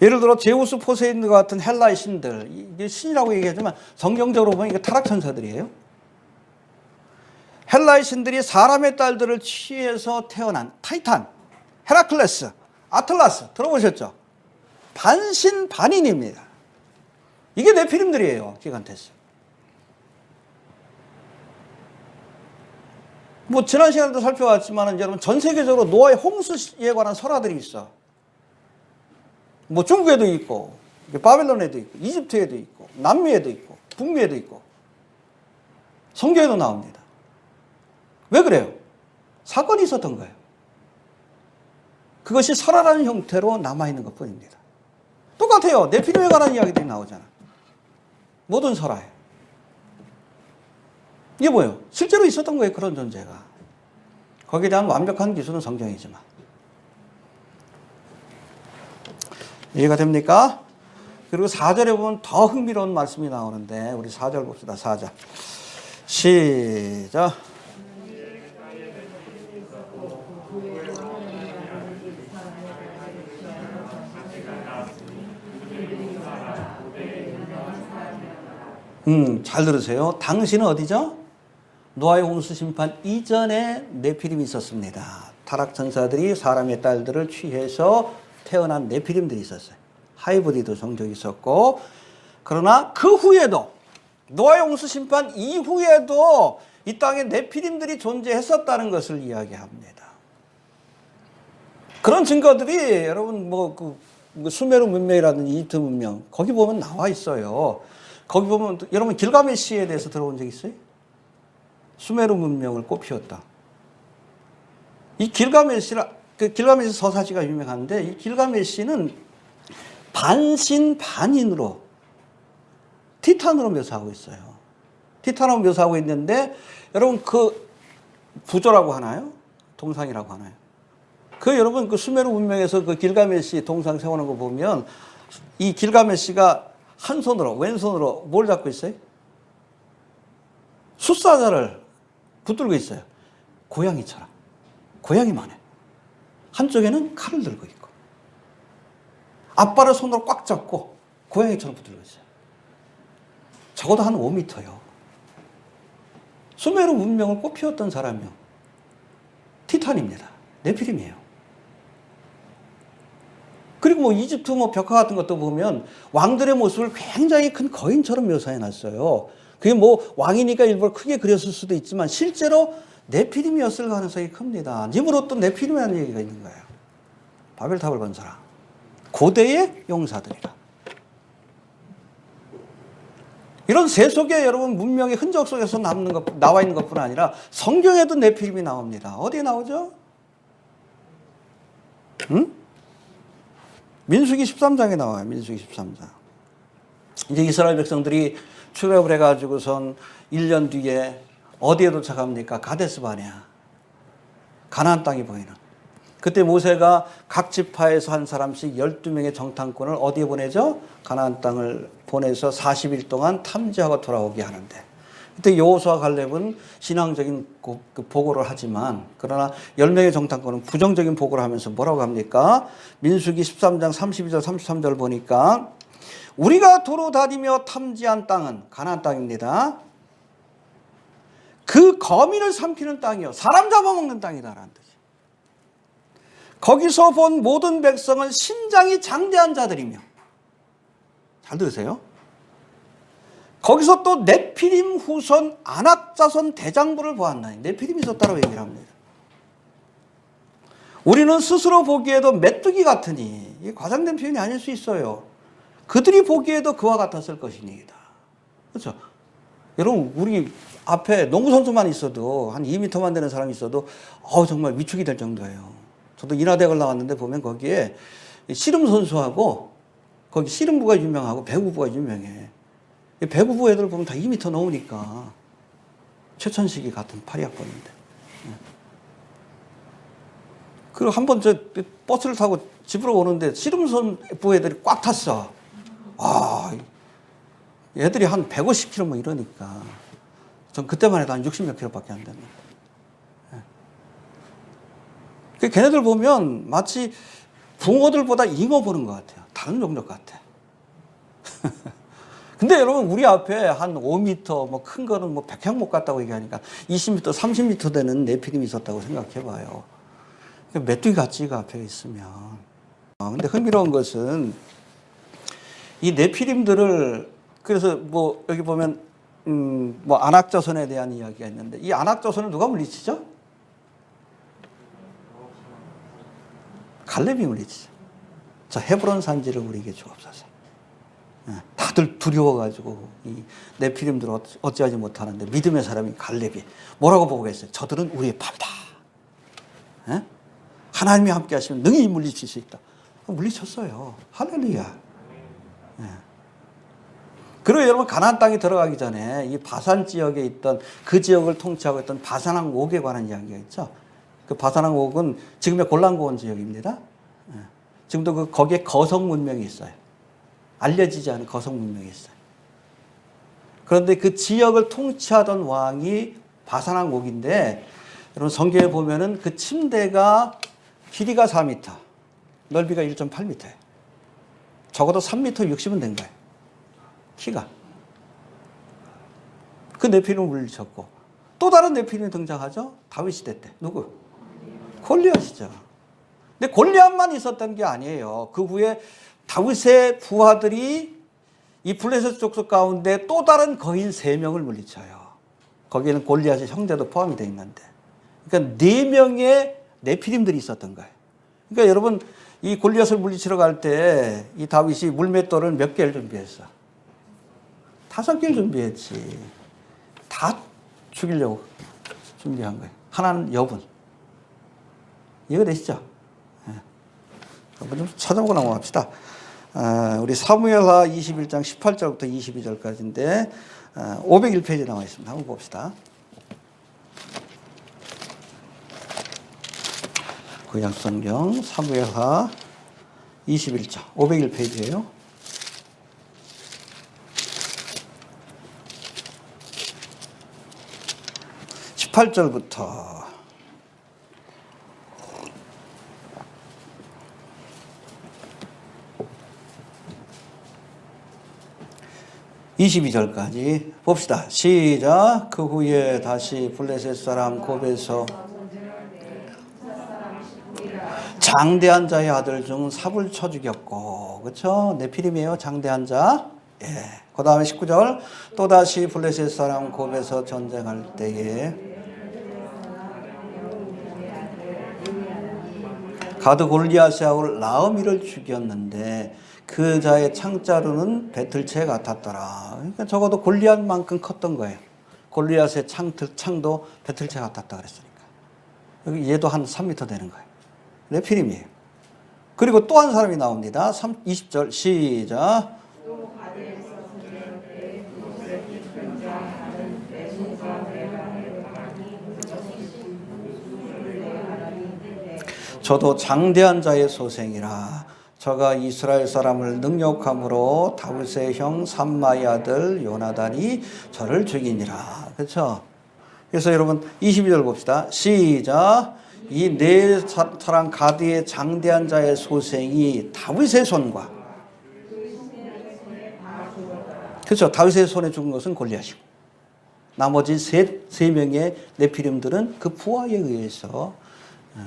예를 들어 제우스, 포세이돈과 같은 헬라의 신들, 이게 신이라고 얘기하지만 성경적으로 보면 이게 타락천사들이에요. 헬라의 신들이 사람의 딸들을 취해서 태어난 타이탄, 헤라클레스, 아틀라스 들어보셨죠? 반신반인입니다. 이게 네피림들이에요. 기간테스. 뭐 지난 시간에도 살펴봤지만 여러분 전 세계적으로 노아의 홍수에 관한 설화들이 있어. 뭐 중국에도 있고 바벨론에도 있고 이집트에도 있고 남미에도 있고 북미에도 있고 성경에도 나옵니다. 왜 그래요? 사건이 있었던 거예요. 그것이 설화라는 형태로 남아있는 것뿐입니다. 똑같아요. 네피림에 관한 이야기들이 나오잖아. 모든 설화에. 이게 뭐예요? 실제로 있었던 거예요. 그런 존재가. 거기에 대한 완벽한 기술은 성경이지만. 이해가 됩니까? 그리고 4절에 보면 더 흥미로운 말씀이 나오는데 우리 4절 봅시다. 4절. 시작. 잘 들으세요. 당신은 어디죠? 노아의 홍수 심판 이전에 네피림이 있었습니다. 타락천사들이 사람의 딸들을 취해서 태어난 네피림들이 있었어요. 하이브리드 종족이 있었고, 그러나 그 후에도 노아의 홍수 심판 이후에도 이 땅에 네피림들이 존재했었다는 것을 이야기합니다. 그런 증거들이 여러분 수메르 문명이라든지 이집트 문명 거기 보면 나와 있어요. 거기 보면 여러분 길가메시에 대해서 들어본 적 있어요? 수메르 문명을 꽃피웠다. 이 길가메시 서사지가 유명한데 이 길가메시는 반신반인으로 티탄으로 묘사하고 있어요. 티탄으로 묘사하고 있는데 여러분 그 부조라고 하나요? 동상이라고 하나요? 여러분 그 수메르 문명에서 그 길가메시 동상 세우는 거 보면 이 길가메시가 한 손으로 왼손으로 뭘 잡고 있어요? 숫사자를 붙들고 있어요. 고양이처럼. 고양이만 해. 한쪽에는 칼을 들고 있고 앞발을 손으로 꽉 잡고 고양이처럼 붙들고 있어요. 적어도 한 5m요. 수메르 문명을 꽃피웠던 사람이요. 티탄입니다. 네피림이에요. 그리고 뭐 이집트 벽화 같은 것도 보면 왕들의 모습을 굉장히 큰 거인처럼 묘사해 놨어요. 그게 뭐 왕이니까 일부러 크게 그렸을 수도 있지만 실제로 네피림이었을 가능성이 큽니다. 니므롯도 네피림이라는 얘기가 있는 거예요. 바벨탑을 건 사람. 고대의 용사들이라. 이런 세속의 여러분 문명의 흔적 속에서 나와 있는 것뿐 아니라 성경에도 네피림이 나옵니다. 어디에 나오죠? 민수기 13장에 나와요. 민수기 13장. 이제 이스라엘 백성들이 출애굽을 해가지고선 1년 뒤에 어디에 도착합니까? 가데스 바네아. 가나안 땅이 보이는. 그때 모세가 각 지파에서 한 사람씩 12명의 정탐꾼을 어디에 보내죠? 가나안 땅을 보내서 40일 동안 탐지하고 돌아오게 하는데 그때 여호수아 갈렙은 신앙적인 보고를 하지만 그러나 10명의 정탐꾼은 부정적인 보고를 하면서 뭐라고 합니까? 민수기 13장 32절 33절 보니까 우리가 도로 다니며 탐지한 땅은 가나안 땅입니다. 그 거민을 삼키는 땅이요 사람 잡아먹는 땅이다라는 뜻이에요. 거기서 본 모든 백성은 신장이 장대한 자들이며 잘 들으세요. 거기서 또 네피림 후손 아낙 자손 대장부를 보았나니 네피림이 있었다고 얘기를 합니다. 우리는 스스로 보기에도 메뚜기 같으니 이게 과장된 표현이 아닐 수 있어요. 그들이 보기에도 그와 같았을 것이니이다. 그렇죠? 여러분 우리 앞에 농구선수만 있어도 한 2m만 되는 사람이 있어도 정말 위축이 될 정도예요. 저도 인하대학을 나왔는데 보면 거기에 씨름 선수하고 거기 씨름부가 유명하고 배구부가 유명해. 배구부 애들 보면 다 2m 넘으니까 최천식이 같은 파리학번인데. 그리고 한번 버스를 타고 집으로 오는데 씨름선부 애들이 꽉 탔어. 애들이 한 150km 뭐 이러니까 전 그때만 해도 한 60몇 km밖에 안 됩니다. 걔네들 보면 마치 붕어들보다 잉어 보는 것 같아요. 다른 종족 같아. 근데 여러분 우리 앞에 한 5m 뭐 큰 거는 뭐 100형 못 갔다고 얘기하니까 20m, 30m 되는 네피림이 있었다고 생각해 봐요. 메뚜기 같지 그 앞에 있으면. 근데 흥미로운 것은 이 네피림들을 그래서 뭐 여기 보면 뭐 안악자손에 대한 이야기가 있는데 이 안악자손을 누가 물리치죠? 갈렙이 물리치죠. 저 헤브론 산지를 우리에게 주옵소서. 다들 두려워가지고 이 네피림들을 어찌하지 못하는데 믿음의 사람이 갈렙이 뭐라고 보고했어요? 저들은 우리의 밥이다. 하나님이 함께 하시면 능히 물리칠 수 있다. 물리쳤어요. 할렐루야. 그리고 여러분 가나안 땅에 들어가기 전에 이 바산 지역에 있던 그 지역을 통치하고 있던 바산왕 옥에 관한 이야기가 있죠. 그 바산왕 옥은 지금의 골란고원 지역입니다. 지금도 거기에 거성 문명이 있어요. 알려지지 않은 거성 문명이 있어요. 그런데 그 지역을 통치하던 왕이 바산왕 옥인데 여러분 성경에 보면은 그 침대가 길이가 4m, 넓이가 1.8m예요. 적어도 3m 60은 된 거예요. 키가. 그 네피림을 물리쳤고 또 다른 네피림이 등장하죠. 다윗 시대 때. 누구? 골리앗이죠. 근데 골리앗만 있었던 게 아니에요. 그 후에 다윗의 부하들이 이 블레셋 족속 가운데 또 다른 거인 3명을 물리쳐요. 거기에는 골리앗의 형제도 포함이 되어 있는데. 그러니까 4명의 네피림들이 있었던 거예요. 그러니까 여러분 이 골리앗을 물리치러 갈 때 이 다윗이 물맷돌을 몇 개를 준비했어? 5개를 준비했지. 다 죽이려고 준비한 거예요. 하나는 여분. 이해가 되시죠? 한번 좀 찾아보고 넘어갑시다. 우리 사무엘하 21장 18절부터 22절까지인데 501페이지 나와 있습니다. 한번 봅시다. 구약성경 사무엘하 21장 501페이지예요. 18절부터 22절까지 봅시다. 시작. 그 후에 다시 블레셋 사람 곱에서 장대한 자의 아들 중 삽을 쳐 죽였고, 그렇죠? 네피림이에요. 장대한 자. 예. 그 다음에 19절. 또다시 블레셋 사람 곱에서 전쟁할 때에 가드 골리앗이 아울 나ը미를 죽였는데 그 자의 창자루는 배틀채 같았더라. 그러니까 적어도 골리앗만큼 컸던 거예요. 골리앗의 창도 배틀채 같았다 그랬으니까. 여기 얘도 한 3m 되는 거예요. 네피림이에요. 그리고 또 한 사람이 나옵니다. 20절 시작. 저도 장대한 자의 소생이라. 저가 이스라엘 사람을 능욕함으로 다윗의 형 삼마의 아들 요나단이 저를 죽이니라. 그렇죠? 그래서 여러분 22절 봅시다. 시작. 이 네 사람 가드의 장대한 자의 소생이 다윗의 손과, 그렇죠? 다윗의 손에 죽은 것은 골리앗이고 나머지 세 명의 네피림들은 그 부하에 의해서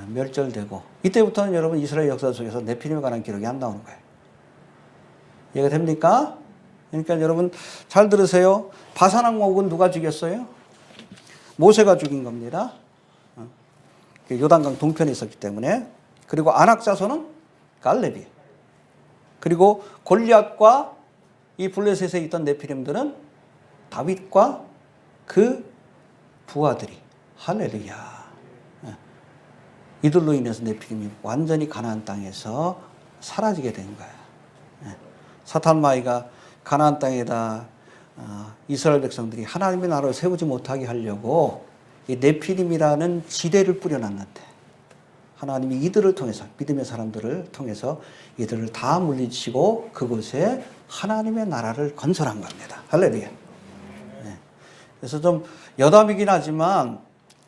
멸절되고, 이때부터는 여러분 이스라엘 역사 속에서 네피림에 관한 기록이 안 나오는 거예요. 이해가 됩니까? 그러니까 여러분 잘 들으세요. 바산왕 옥은 누가 죽였어요? 모세가 죽인 겁니다. 요단강 동편에 있었기 때문에. 그리고 안악자손은 갈렙이. 그리고 골리앗과 이 블레셋에 있던 네피림들은 다윗과 그 부하들이. 할렐루야. 이들로 인해서 네피림이 완전히 가나안 땅에서 사라지게 된 거예요. 사탄마귀가 가나안 땅에다 이스라엘 백성들이 하나님의 나라를 세우지 못하게 하려고 이 네피림이라는 지대를 뿌려놨는데 하나님이 이들을 통해서, 믿음의 사람들을 통해서 이들을 다 물리치고 그곳에 하나님의 나라를 건설한 겁니다. 할렐루야. 그래서 좀 여담이긴 하지만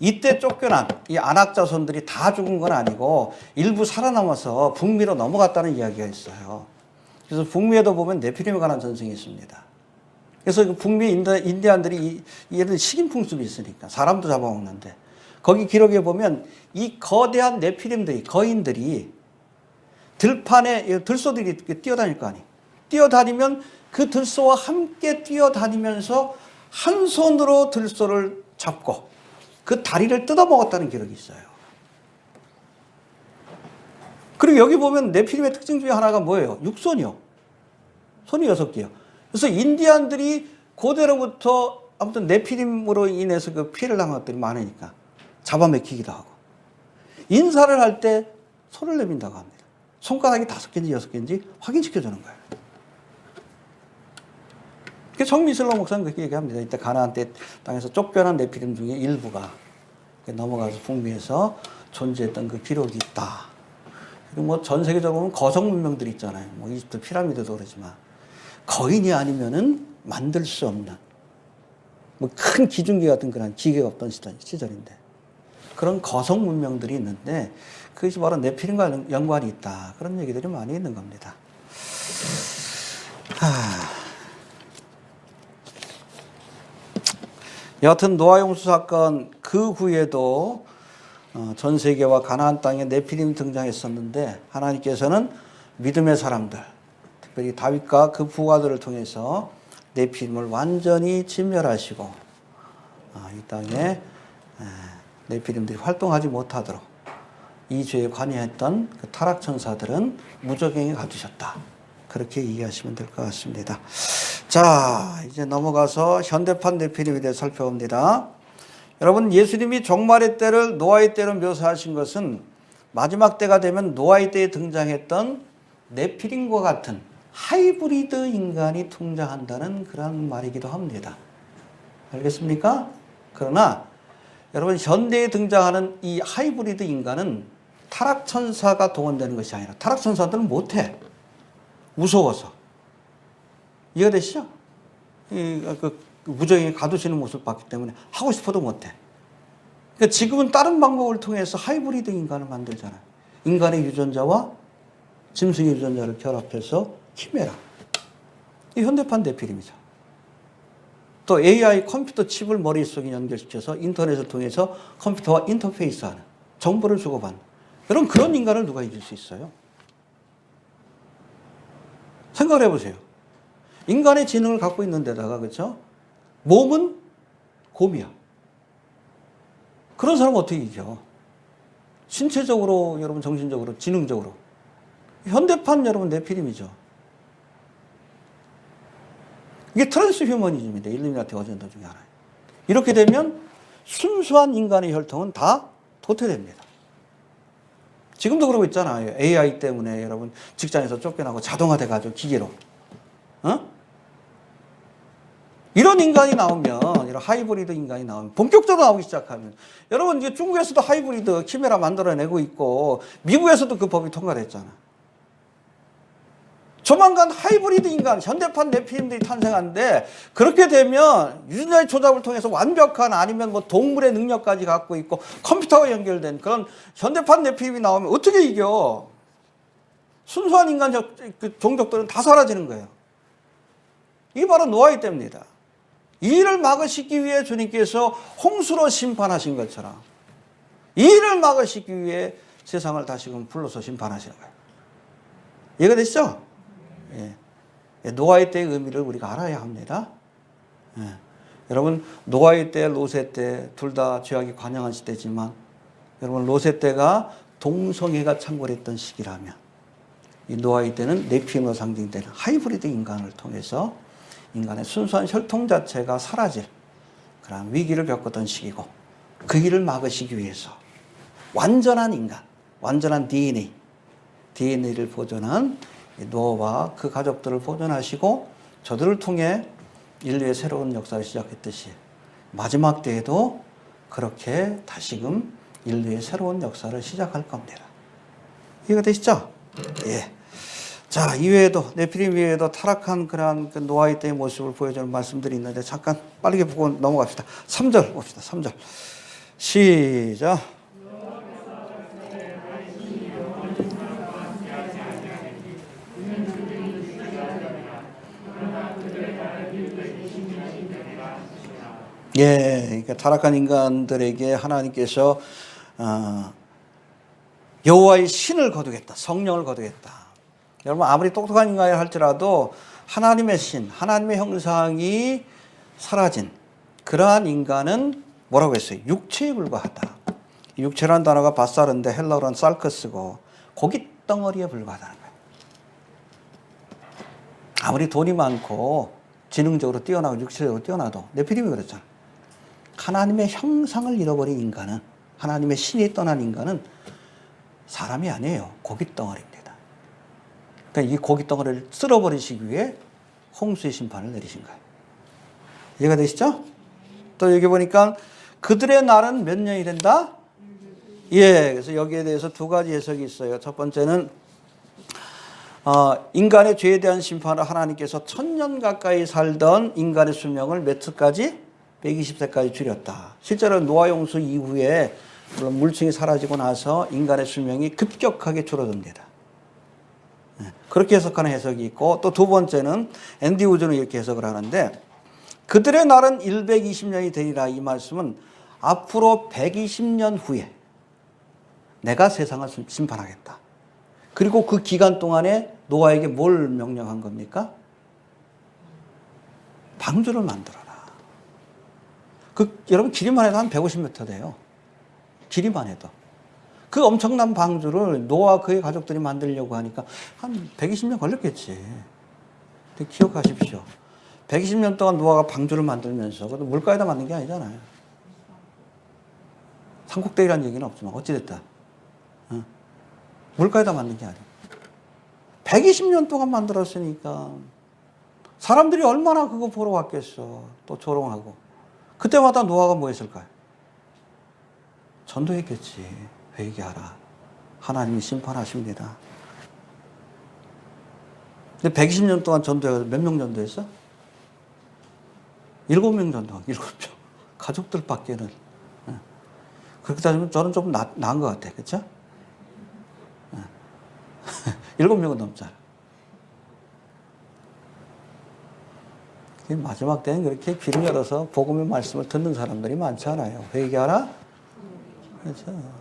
이때 쫓겨난 이 안악자손들이 다 죽은 건 아니고 일부 살아남아서 북미로 넘어갔다는 이야기가 있어요. 그래서 북미에도 보면 네피림에 관한 전승이 있습니다. 그래서 그 북미 인디안들이 얘들 식인풍습이 있으니까 사람도 잡아먹는데 거기 기록에 보면 이 거대한 네피림들이 거인들이 들판에 들소들이 뛰어다닐 거 아니에요. 뛰어다니면 그 들소와 함께 뛰어다니면서 한 손으로 들소를 잡고 그 다리를 뜯어먹었다는 기록이 있어요. 그리고 여기 보면 네피림의 특징 중에 하나가 뭐예요? 육손이요. 손이 6개요. 그래서 인디안들이 고대로부터 아무튼 네피림으로 인해서 그 피해를 당한 것들이 많으니까 잡아먹히기도 하고 인사를 할 때 손을 내민다고 합니다. 손가락이 5개인지 6개인지 확인시켜주는 거예요. 정미슬로 목사는 그렇게 얘기합니다. 이때 가나안 땅에서 쫓겨난 네피림 중에 일부가 넘어가서 북미에서 존재했던 그 기록이 있다. 그리고 뭐 전 세계적으로 보면 거성 문명들이 있잖아요. 뭐 이집트 피라미드도 그러지만 거인이 아니면은 만들 수 없는 뭐 큰 기중기 같은 그런 기계가 없던 시절인데 그런 거성 문명들이 있는데 그것이 바로 네피림과 연관이 있다. 그런 얘기들이 많이 있는 겁니다. 여하튼 노아 용수 사건 그 후에도 전 세계와 가나안 땅에 네피림이 등장했었는데 하나님께서는 믿음의 사람들, 특별히 다윗과 그 부하들을 통해서 네피림을 완전히 진멸하시고 이 땅에 네피림들이 활동하지 못하도록 이 죄에 관여했던 그 타락천사들은 무적행에 가두셨다. 그렇게 이해하시면 될 것 같습니다. 자, 이제 넘어가서 현대판 네피림에 대해 살펴봅니다. 여러분, 예수님이 종말의 때를 노아의 때로 묘사하신 것은 마지막 때가 되면 노아의 때에 등장했던 네피림과 같은 하이브리드 인간이 등장한다는 그런 말이기도 합니다. 알겠습니까? 그러나 여러분, 현대에 등장하는 이 하이브리드 인간은 타락천사가 동원되는 것이 아니라 타락천사들은 못해. 무서워서. 이해가 되시죠? 무정에 가두시는 모습을 봤기 때문에 하고 싶어도 못해. 그러니까 지금은 다른 방법을 통해서 하이브리드 인간을 만들잖아요. 인간의 유전자와 짐승의 유전자를 결합해서 키메라. 이 현대판 네피림이죠. 또 AI 컴퓨터 칩을 머릿속에 연결시켜서 인터넷을 통해서 컴퓨터와 인터페이스하는 정보를 주고받는 여러분 그런 인간을 누가 이길 수 있어요? 생각을 해보세요. 인간의 지능을 갖고 있는 데다가 그렇죠? 몸은 곰이야. 그런 사람 어떻게 이겨? 신체적으로 여러분 정신적으로 지능적으로 현대판 여러분 네피림이죠. 이게 트랜스 휴머니즘인데 일루미나티 어젠다 중에 하나예요. 이렇게 되면 순수한 인간의 혈통은 다 도태됩니다. 지금도 그러고 있잖아요. AI 때문에 여러분 직장에서 쫓겨나고 자동화돼가지고 기계로. 이런 인간이 나오면, 이런 하이브리드 인간이 나오면, 본격적으로 나오기 시작하면, 여러분 이제 중국에서도 하이브리드 키메라 만들어내고 있고, 미국에서도 그 법이 통과됐잖아. 조만간 하이브리드 인간, 현대판 네피림들이 탄생하는데 그렇게 되면 유전자의 조작을 통해서 완벽한 아니면 뭐 동물의 능력까지 갖고 있고 컴퓨터와 연결된 그런 현대판 네피림이 나오면 어떻게 이겨? 순수한 인간 종족들은 다 사라지는 거예요. 이게 바로 노아의 때입니다. 이 일을 막으시기 위해 주님께서 홍수로 심판하신 것처럼 이 일을 막으시기 위해 세상을 다시금 불러서 심판하시는 거예요. 이해가 되시죠? 예. 노아의 때의 의미를 우리가 알아야 합니다. 예. 여러분 노아의 때, 롯의 때 둘 다 죄악이 관영한 시대지만 여러분 롯의 때가 동성애가 창궐했던 시기라면 이 노아의 때는 네피림으로 상징되는 하이브리드 인간을 통해서 인간의 순수한 혈통 자체가 사라질 그런 위기를 겪었던 시기고 그 일을 막으시기 위해서 완전한 인간, 완전한 DNA를 보존한 노아와 그 가족들을 보존하시고 저들을 통해 인류의 새로운 역사를 시작했듯이 마지막 때에도 그렇게 다시금 인류의 새로운 역사를 시작할 겁니다. 이해가 되시죠? 예. 자, 이외에도 네피림 이외에도 타락한 그러한 그 노아의 때의 모습을 보여주는 말씀들이 있는데 잠깐 빠르게 보고 넘어갑시다. 3절 봅시다. 3절. 시작. 예, 그러니까 타락한 인간들에게 하나님께서 여호와의 신을 거두겠다, 성령을 거두겠다. 여러분 아무리 똑똑한 인간이 할지라도 하나님의 신, 하나님의 형상이 사라진 그러한 인간은 뭐라고 했어요? 육체에 불과하다. 육체라는 단어가 바사르인데 헬라어로는 살크스고 고깃덩어리에 불과하다는 거예요. 아무리 돈이 많고 지능적으로 뛰어나고 육체적으로 뛰어나도 네피림이 그랬잖아. 하나님의 형상을 잃어버린 인간은, 하나님의 신이 떠난 인간은 사람이 아니에요. 고깃덩어리입니다. 그러니까 이 고깃덩어리를 쓸어버리시기 위해 홍수의 심판을 내리신 거예요. 이해가 되시죠? 또 여기 보니까 그들의 날은 몇 년이 된다? 예, 그래서 여기에 대해서 두 가지 해석이 있어요. 첫 번째는 인간의 죄에 대한 심판을 하나님께서 1000년 가까이 살던 인간의 수명을 몇 수까지? 120세까지 줄였다. 실제로 노아 용수 이후에 물론 물층이 사라지고 나서 인간의 수명이 급격하게 줄어듭니다. 그렇게 해석하는 해석이 있고, 또 두 번째는 앤디 우즈는 이렇게 해석을 하는데, 그들의 날은 120년이 되리라. 이 말씀은 앞으로 120년 후에 내가 세상을 심판하겠다. 그리고 그 기간 동안에 노아에게 뭘 명령한 겁니까? 방주를 만들어라. 여러분 길이만 해도 한 150m 돼요. 길이만 해도. 그 엄청난 방주를 노아와 그의 가족들이 만들려고 하니까 한 120년 걸렸겠지. 근데 기억하십시오. 120년 동안 노아가 방주를 만들면서, 그것도 물가에다 만든 게 아니잖아요. 산꼭대기라는 얘기는 없지만 어찌됐든 물가에다 만든 게 아니에요. 120년 동안 만들었으니까 사람들이 얼마나 그거 보러 왔겠어. 또 조롱하고. 그때마다 노아가 뭐 했을까요? 전도했겠지. 회개하라. 하나님이 심판하십니다. 근데 120년 동안 전도해서 몇 명 전도했어? 7명 전도한 7명. 가족들밖에는. 그렇게 따지면 저는 좀 나은 것 같아. 그쵸? 7명은 넘잖아. 마지막 때는 그렇게 귀를 열어서 복음의 말씀을 듣는 사람들이 많잖아요. 회개하라? 그렇죠.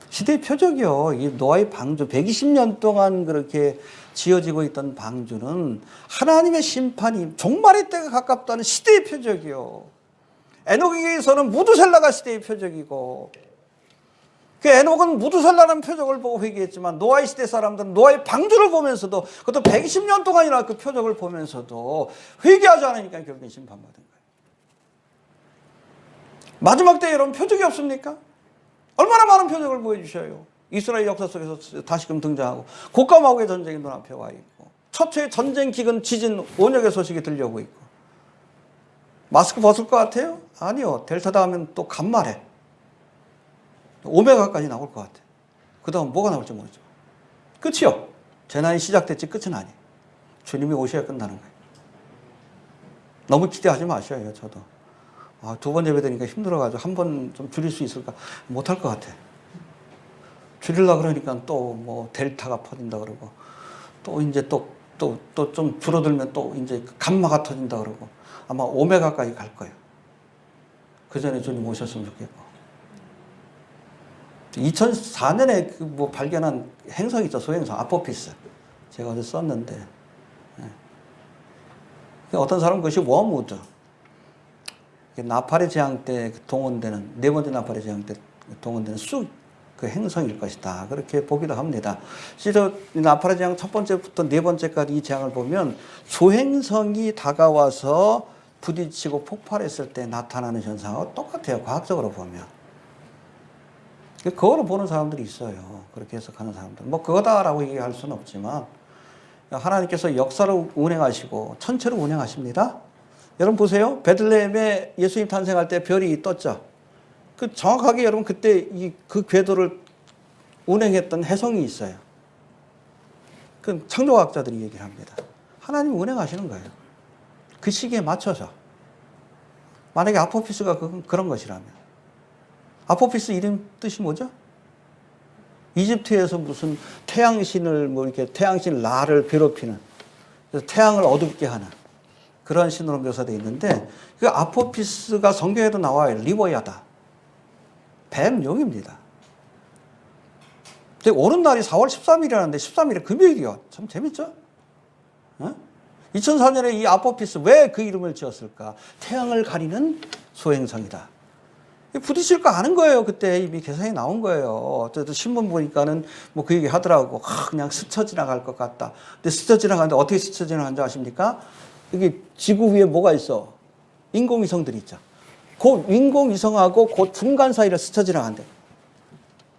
시대의 표적이요. 이 노아의 방주, 120년 동안 그렇게 지어지고 있던 방주는 하나님의 심판이 종말의 때가 가깝다는 시대의 표적이요. 에녹에게서는 무두셀라가 시대의 표적이고, 그 에녹은 무두셀라라는 표적을 보고 회개했지만 노아의 시대 사람들은 노아의 방주를 보면서도, 그것도 120년 동안이나 그 표적을 보면서도 회개하지 않으니까 결국엔 심판받은 거예요. 마지막 때 여러분 표적이 없습니까? 얼마나 많은 표적을 보여주셔요. 이스라엘 역사 속에서 다시금 등장하고 고가 마고의 전쟁이 눈앞에 와 있고, 처처의 전쟁 기근 지진 원역의 소식이 들려오고 있고. 마스크 벗을 것 같아요? 아니요. 델타 다음엔 또 간말에 오메가까지 나올 것 같아. 그 다음 뭐가 나올지 모르죠. 끝이요. 재난이 시작됐지 끝은 아니에요. 주님이 오셔야 끝나는 거예요. 너무 기대하지 마셔요. 저도 두 번 예배 드니까 힘들어가지고 한 번 좀 줄일 수 있을까? 못할 것 같아. 줄이려고 그러니까 또 뭐 델타가 퍼진다 그러고, 또 이제 또 좀 줄어들면 또 이제 감마가 터진다 그러고, 아마 오메가까지 갈 거예요. 그 전에 주님 오셨으면 좋겠고. 2004년에 그 뭐 발견한 행성이 있죠. 소행성 아포피스. 제가 어제 썼는데, 어떤 사람은 그것이 웜우드, 나팔의 재앙 때 동원되는, 네 번째 나팔의 재앙 때 동원되는 그 행성일 것이다. 그렇게 보기도 합니다. 실제로 나팔의 재앙 첫 번째부터 네 번째까지 이 재앙을 보면 소행성이 다가와서 부딪히고 폭발했을 때 나타나는 현상하고 똑같아요. 과학적으로 보면. 그거로 보는 사람들이 있어요. 그렇게 해석하는 사람들. 뭐 그거다라고 얘기할 수는 없지만 하나님께서 역사를 운행하시고 천체를 운행하십니다. 여러분 보세요. 베들레헴에 예수님 탄생할 때 별이 떴죠. 그 정확하게 여러분 그때 그 궤도를 운행했던 해성이 있어요. 그 창조학자들이 얘기를 합니다. 하나님 운행하시는 거예요. 그 시기에 맞춰서. 만약에 아포피스가 그런 것이라면. 아포피스 이름 뜻이 뭐죠? 이집트에서 무슨 태양신을 뭐 이렇게 태양신 라를 괴롭히는, 그래서 태양을 어둡게 하는 그런 신으로 묘사되어 있는데 그 아포피스가 성경에도 나와요. 리보야다. 뱀용입니다. 오는 날이 4월 13일이라는데 13일에 금요일이요. 참 재밌죠? 어? 2004년에 이 아포피스 왜 그 이름을 지었을까? 태양을 가리는 소행성이다. 부딪힐 거 아는 거예요. 그때 이미 계산이 나온 거예요. 어쨌든 신문 보니까는 뭐 그 얘기 하더라고. 그냥 스쳐 지나갈 것 같다. 근데 스쳐 지나가는데 어떻게 스쳐 지나가는지 아십니까? 여기 지구 위에 뭐가 있어? 인공위성들이 있죠. 그 인공위성하고 그 중간 사이를 스쳐 지나간대.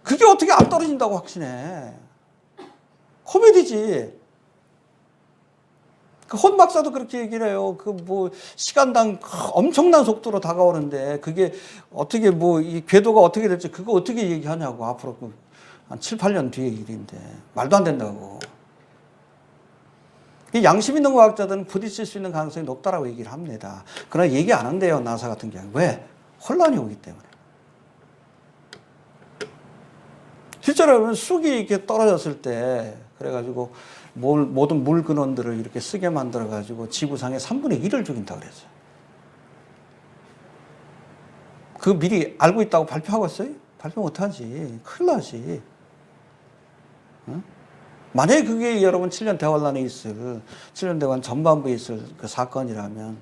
그게 어떻게 안 떨어진다고 확신해. 코미디지. 혼 박사도 그렇게 얘기를 해요. 그 뭐 시간당 엄청난 속도로 다가오는데 그게 어떻게 뭐 이 궤도가 어떻게 될지 그거 어떻게 얘기하냐고. 앞으로 한 7, 8년 뒤의 일인데 말도 안 된다고. 양심 있는 과학자들은 부딪힐 수 있는 가능성이 높다라고 얘기를 합니다. 그러나 얘기 안 한대요. 나사 같은 경우. 왜? 혼란이 오기 때문에. 실제로 여러분 쑥이 이렇게 떨어졌을 때 그래가지고 모든 물 근원들을 이렇게 쓰게 만들어가지고 지구상의 3분의 1을 죽인다 그랬어요. 그 미리 알고 있다고 발표하고 있어요? 발표 못하지. 큰일 나지. 응? 만약에 그게 여러분 7년 대환란에 있을, 7년 대환 전반부에 있을 그 사건이라면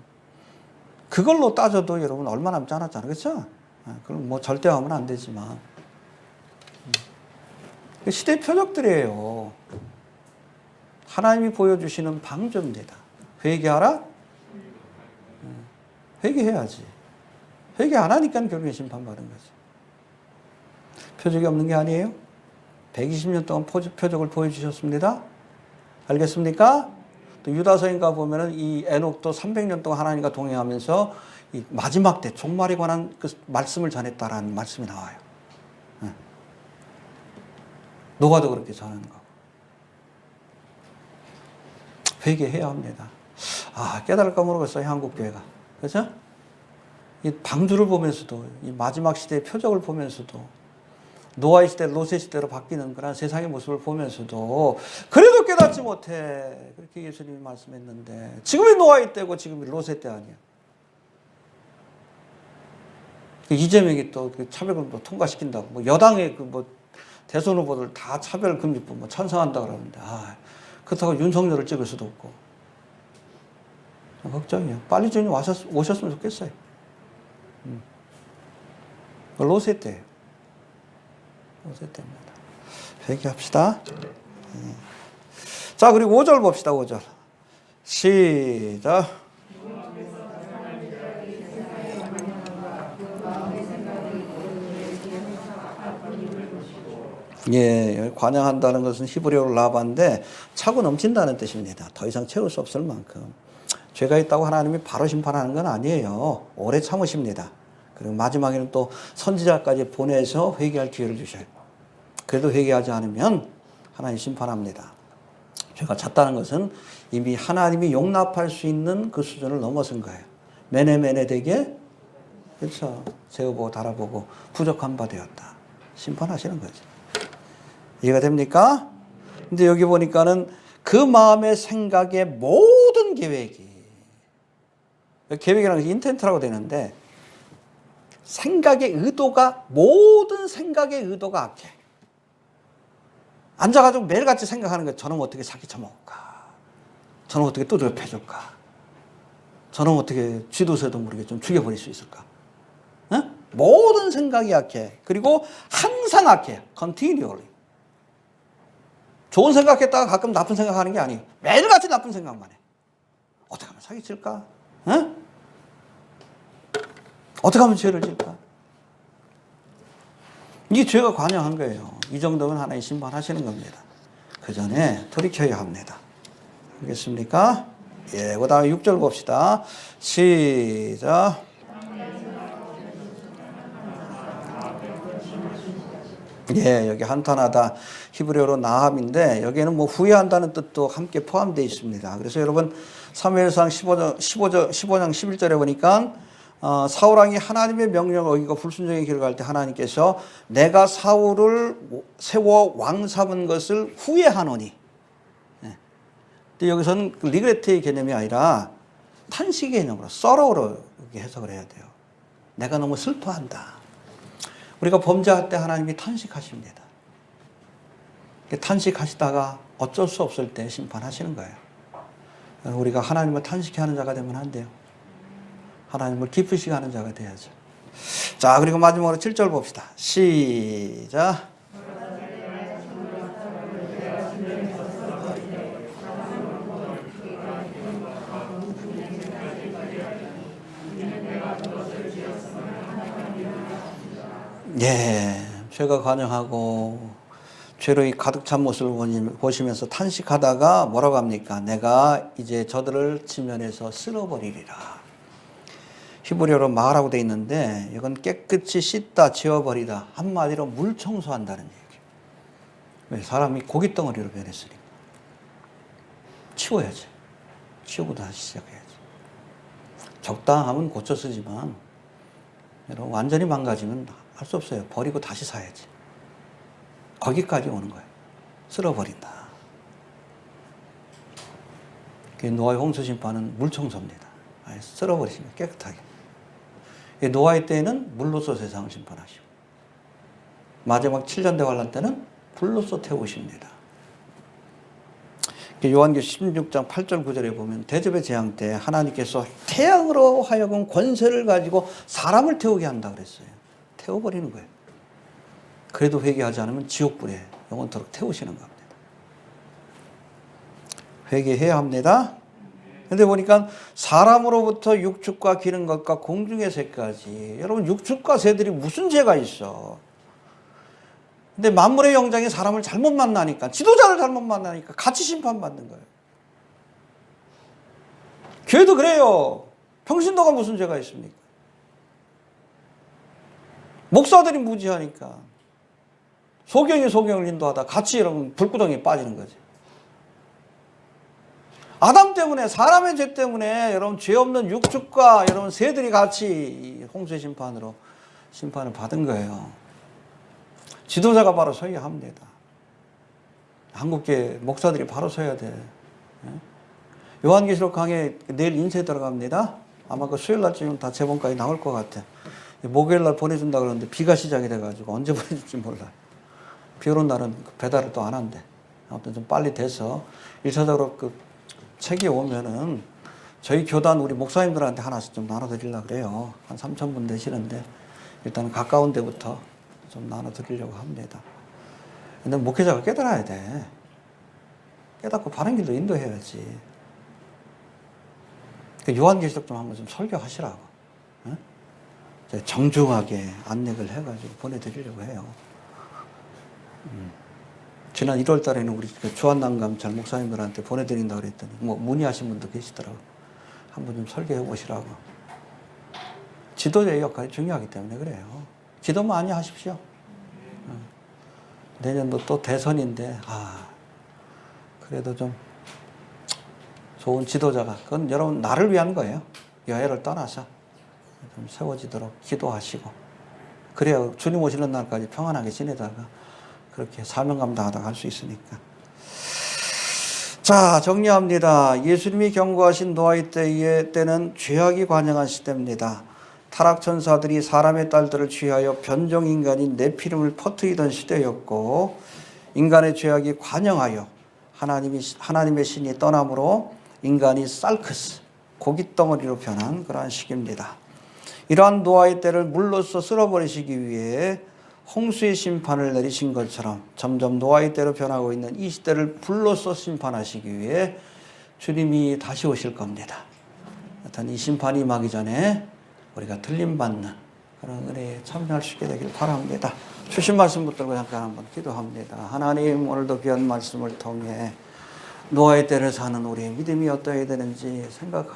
그걸로 따져도 여러분 얼마 남지 않았잖아요. 그렇죠? 그럼 뭐 절대화하면 안 되지만. 시대의 표적들이에요. 하나님이 보여주시는 방조입니다. 회개하라? 회개해야지. 회개 안 하니까 결국에 심판받은 거지. 표적이 없는 게 아니에요. 120년 동안 표적을 보여주셨습니다. 알겠습니까? 또 유다서인가 보면은 이 에녹도 300년 동안 하나님과 동행하면서 이 마지막 때 종말에 관한 그 말씀을 전했다라는 말씀이 나와요. 노아도 그렇게 전하는 거고. 회개해야 합니다. 깨달을까 모르겠어요, 한국교회가. 그렇죠? 이 방주를 보면서도, 이 마지막 시대의 표적을 보면서도, 노아의 시대, 롯의 시대로 바뀌는 그런 세상의 모습을 보면서도, 그래도 깨닫지 못해. 그렇게 예수님이 말씀했는데, 지금이 노아의 때고 지금이 롯의 때 아니야. 이재명이 또 차별금지 통과시킨다고, 뭐 여당의 대선 후보들 다 차별금지법 찬성한다 그러는데, 그렇다고 윤석열을 찍을 수도 없고. 걱정이에요. 빨리 좀 오셨으면 좋겠어요. 롯의 때예요. 롯의 때입니다. 회개합시다. 자, 그리고 5절 봅시다. 5절. 시작. 예, 관양한다는 것은 히브리어로 라반데 차고 넘친다는 뜻입니다. 더 이상 채울 수 없을 만큼. 죄가 있다고 하나님이 바로 심판하는 건 아니에요. 오래 참으십니다. 그리고 마지막에는 또 선지자까지 보내서 회개할 기회를 주셔요. 그래도 회개하지 않으면 하나님 심판합니다. 죄가 찼다는 것은 이미 하나님이 용납할 수 있는 그 수준을 넘어선 거예요. 매네매네 되게, 그렇죠. 세어보고 달아보고 부족한 바 되었다. 심판하시는 거죠. 이해가 됩니까? 근데 여기 보니까는 그 마음의 생각의 모든 계획이, 계획이라는 게 인텐트라고 되는데, 생각의 의도가, 모든 생각의 의도가 악해. 앉아가지고 매일같이 생각하는 거예요. 저놈 어떻게 사기 쳐먹을까? 저놈 어떻게 두드려 패줄까? 저놈 어떻게 쥐도새도 모르게 좀 죽여버릴 수 있을까? 응? 모든 생각이 악해. 그리고 항상 악해. continually. 좋은 생각했다가 가끔 나쁜 생각하는 게 아니에요. 매일같이 나쁜 생각만 해. 어떻게 하면 사기칠까? 응? 어떻게 하면 죄를 질까? 이게 죄가 관여한 거예요. 이 정도면 하나님 심판하시는 겁니다. 그 전에 돌이켜야 합니다. 알겠습니까? 예, 그 다음에 6절 봅시다. 시작. 예, 여기 한탄하다 히브리어로 나함인데 여기에는 뭐 후회한다는 뜻도 함께 포함되어 있습니다. 그래서 여러분 사무엘상 15장 11절에 보니까 사울왕이 하나님의 명령을 어기고 불순종의 길을 갈 때 하나님께서 내가 사울을 세워 왕 삼은 것을 후회하노니. 근데 여기서는 리그레트의 개념이 아니라 탄식 개념으로, sorrow로 해석을 해야 돼요. 내가 너무 슬퍼한다. 우리가 범죄할 때 하나님이 탄식하십니다. 탄식하시다가 어쩔 수 없을 때 심판하시는 거예요. 우리가 하나님을 탄식하는 자가 되면 안 돼요. 하나님을 기쁘시게 하는 자가 돼야죠. 자, 그리고 마지막으로 7절 봅시다. 시작. 예, 죄가 관영하고 죄로 가득 찬 모습을 보시면서 탄식하다가 뭐라고 합니까? 내가 이제 저들을 지면에서 쓸어버리리라. 히브리어로 마라고 돼 있는데 이건 깨끗이 씻다, 지워버리다. 한마디로 물 청소한다는 얘기예요. 왜? 사람이 고깃덩어리로 변했으니까. 치워야지. 치우고 다시 시작해야지. 적당하면 고쳐 쓰지만 여러분 완전히 망가지면 할 수 없어요. 버리고 다시 사야지. 거기까지 오는 거예요. 쓸어버린다. 노아의 홍수 심판은 물 청소입니다. 쓸어버리시면 깨끗하게. 노아의 때에는 물로써 세상을 심판하시고 마지막 7년 대환란 때는 불로써 태우십니다. 요한계시록 16장 8절 9절에 보면 대접의 재앙 때 하나님께서 태양으로 하여금 권세를 가지고 사람을 태우게 한다 그랬어요. 태워버리는 거예요. 그래도 회개하지 않으면 지옥불에 영원토록 태우시는 겁니다. 회개해야 합니다. 근데 보니까 사람으로부터 육축과 기는 것과 공중의 새까지, 여러분 육축과 새들이 무슨 죄가 있어? 근데 만물의 영장이 사람을 잘못 만나니까, 지도자를 잘못 만나니까 같이 심판받는 거예요. 교회도 그래요. 평신도가 무슨 죄가 있습니까? 목사들이 무지하니까 소경이 소경을 인도하다 같이 여러분 불구덩이에 빠지는 거지. 아담 때문에, 사람의 죄 때문에 여러분 죄 없는 육축과 여러분 새들이 같이 홍수의 심판으로 심판을 받은 거예요. 지도자가 바로 서야 합니다. 한국계 목사들이 바로 서야 돼. 요한계시록 강의 내일 인쇄 들어갑니다. 아마 그 수요일 날쯤이면 다 제본까지 나올 것 같아. 목요일 날 보내준다 그러는데 비가 시작이 돼가지고 언제 보내줄지 몰라요. 비 오는 날은 배달을 또 안 한대. 아무튼 좀 빨리 돼서 1차적으로 그 책이 오면은 저희 교단 우리 목사님들한테 하나씩 좀 나눠드리려고 그래요. 한 3,000분 되시는데 일단은 가까운 데부터 좀 나눠드리려고 합니다. 근데 목회자가 깨달아야 돼. 깨닫고 바른 길로 인도해야지. 요한계시록 좀 한번 좀 설교하시라고. 정중하게 안내를 해가지고 보내드리려고 해요. 지난 1월 달에는 우리 주한난감찰 목사님들한테 보내드린다고 그랬더니 뭐 문의하신 분도 계시더라고요. 한번 좀 설교해 보시라고. 지도자의 역할이 중요하기 때문에 그래요. 기도 많이 하십시오. 내년도 또 대선인데 그래도 좀 좋은 지도자가, 그건 여러분 나를 위한 거예요. 여야를 떠나서 좀 세워지도록 기도하시고, 그래야 주님 오시는 날까지 평안하게 지내다가 그렇게 사명 감당하다가 할 수 있으니까. 자, 정리합니다. 예수님이 경고하신 노아의 때는 죄악이 관영한 시대입니다. 타락천사들이 사람의 딸들을 취하여 변종인간인 네피림을 퍼뜨리던 시대였고, 인간의 죄악이 관영하여 하나님의 신이 떠남으로 인간이 살크스, 고깃덩어리로 변한 그러한 시기입니다. 이러한 노아의 때를 물로써 쓸어버리시기 위해 홍수의 심판을 내리신 것처럼 점점 노아의 때로 변하고 있는 이 시대를 불로써 심판하시기 위해 주님이 다시 오실 겁니다. 하여튼 이 심판이 임하기 전에 우리가 들림받는 그런 은혜에 참여할 수 있게 되길 바랍니다. 주신 말씀 붙들고 잠깐 한번 기도합니다. 하나님, 오늘도 귀한 말씀을 통해 노아의 때를 사는 우리의 믿음이 어떠해야 되는지 생각하고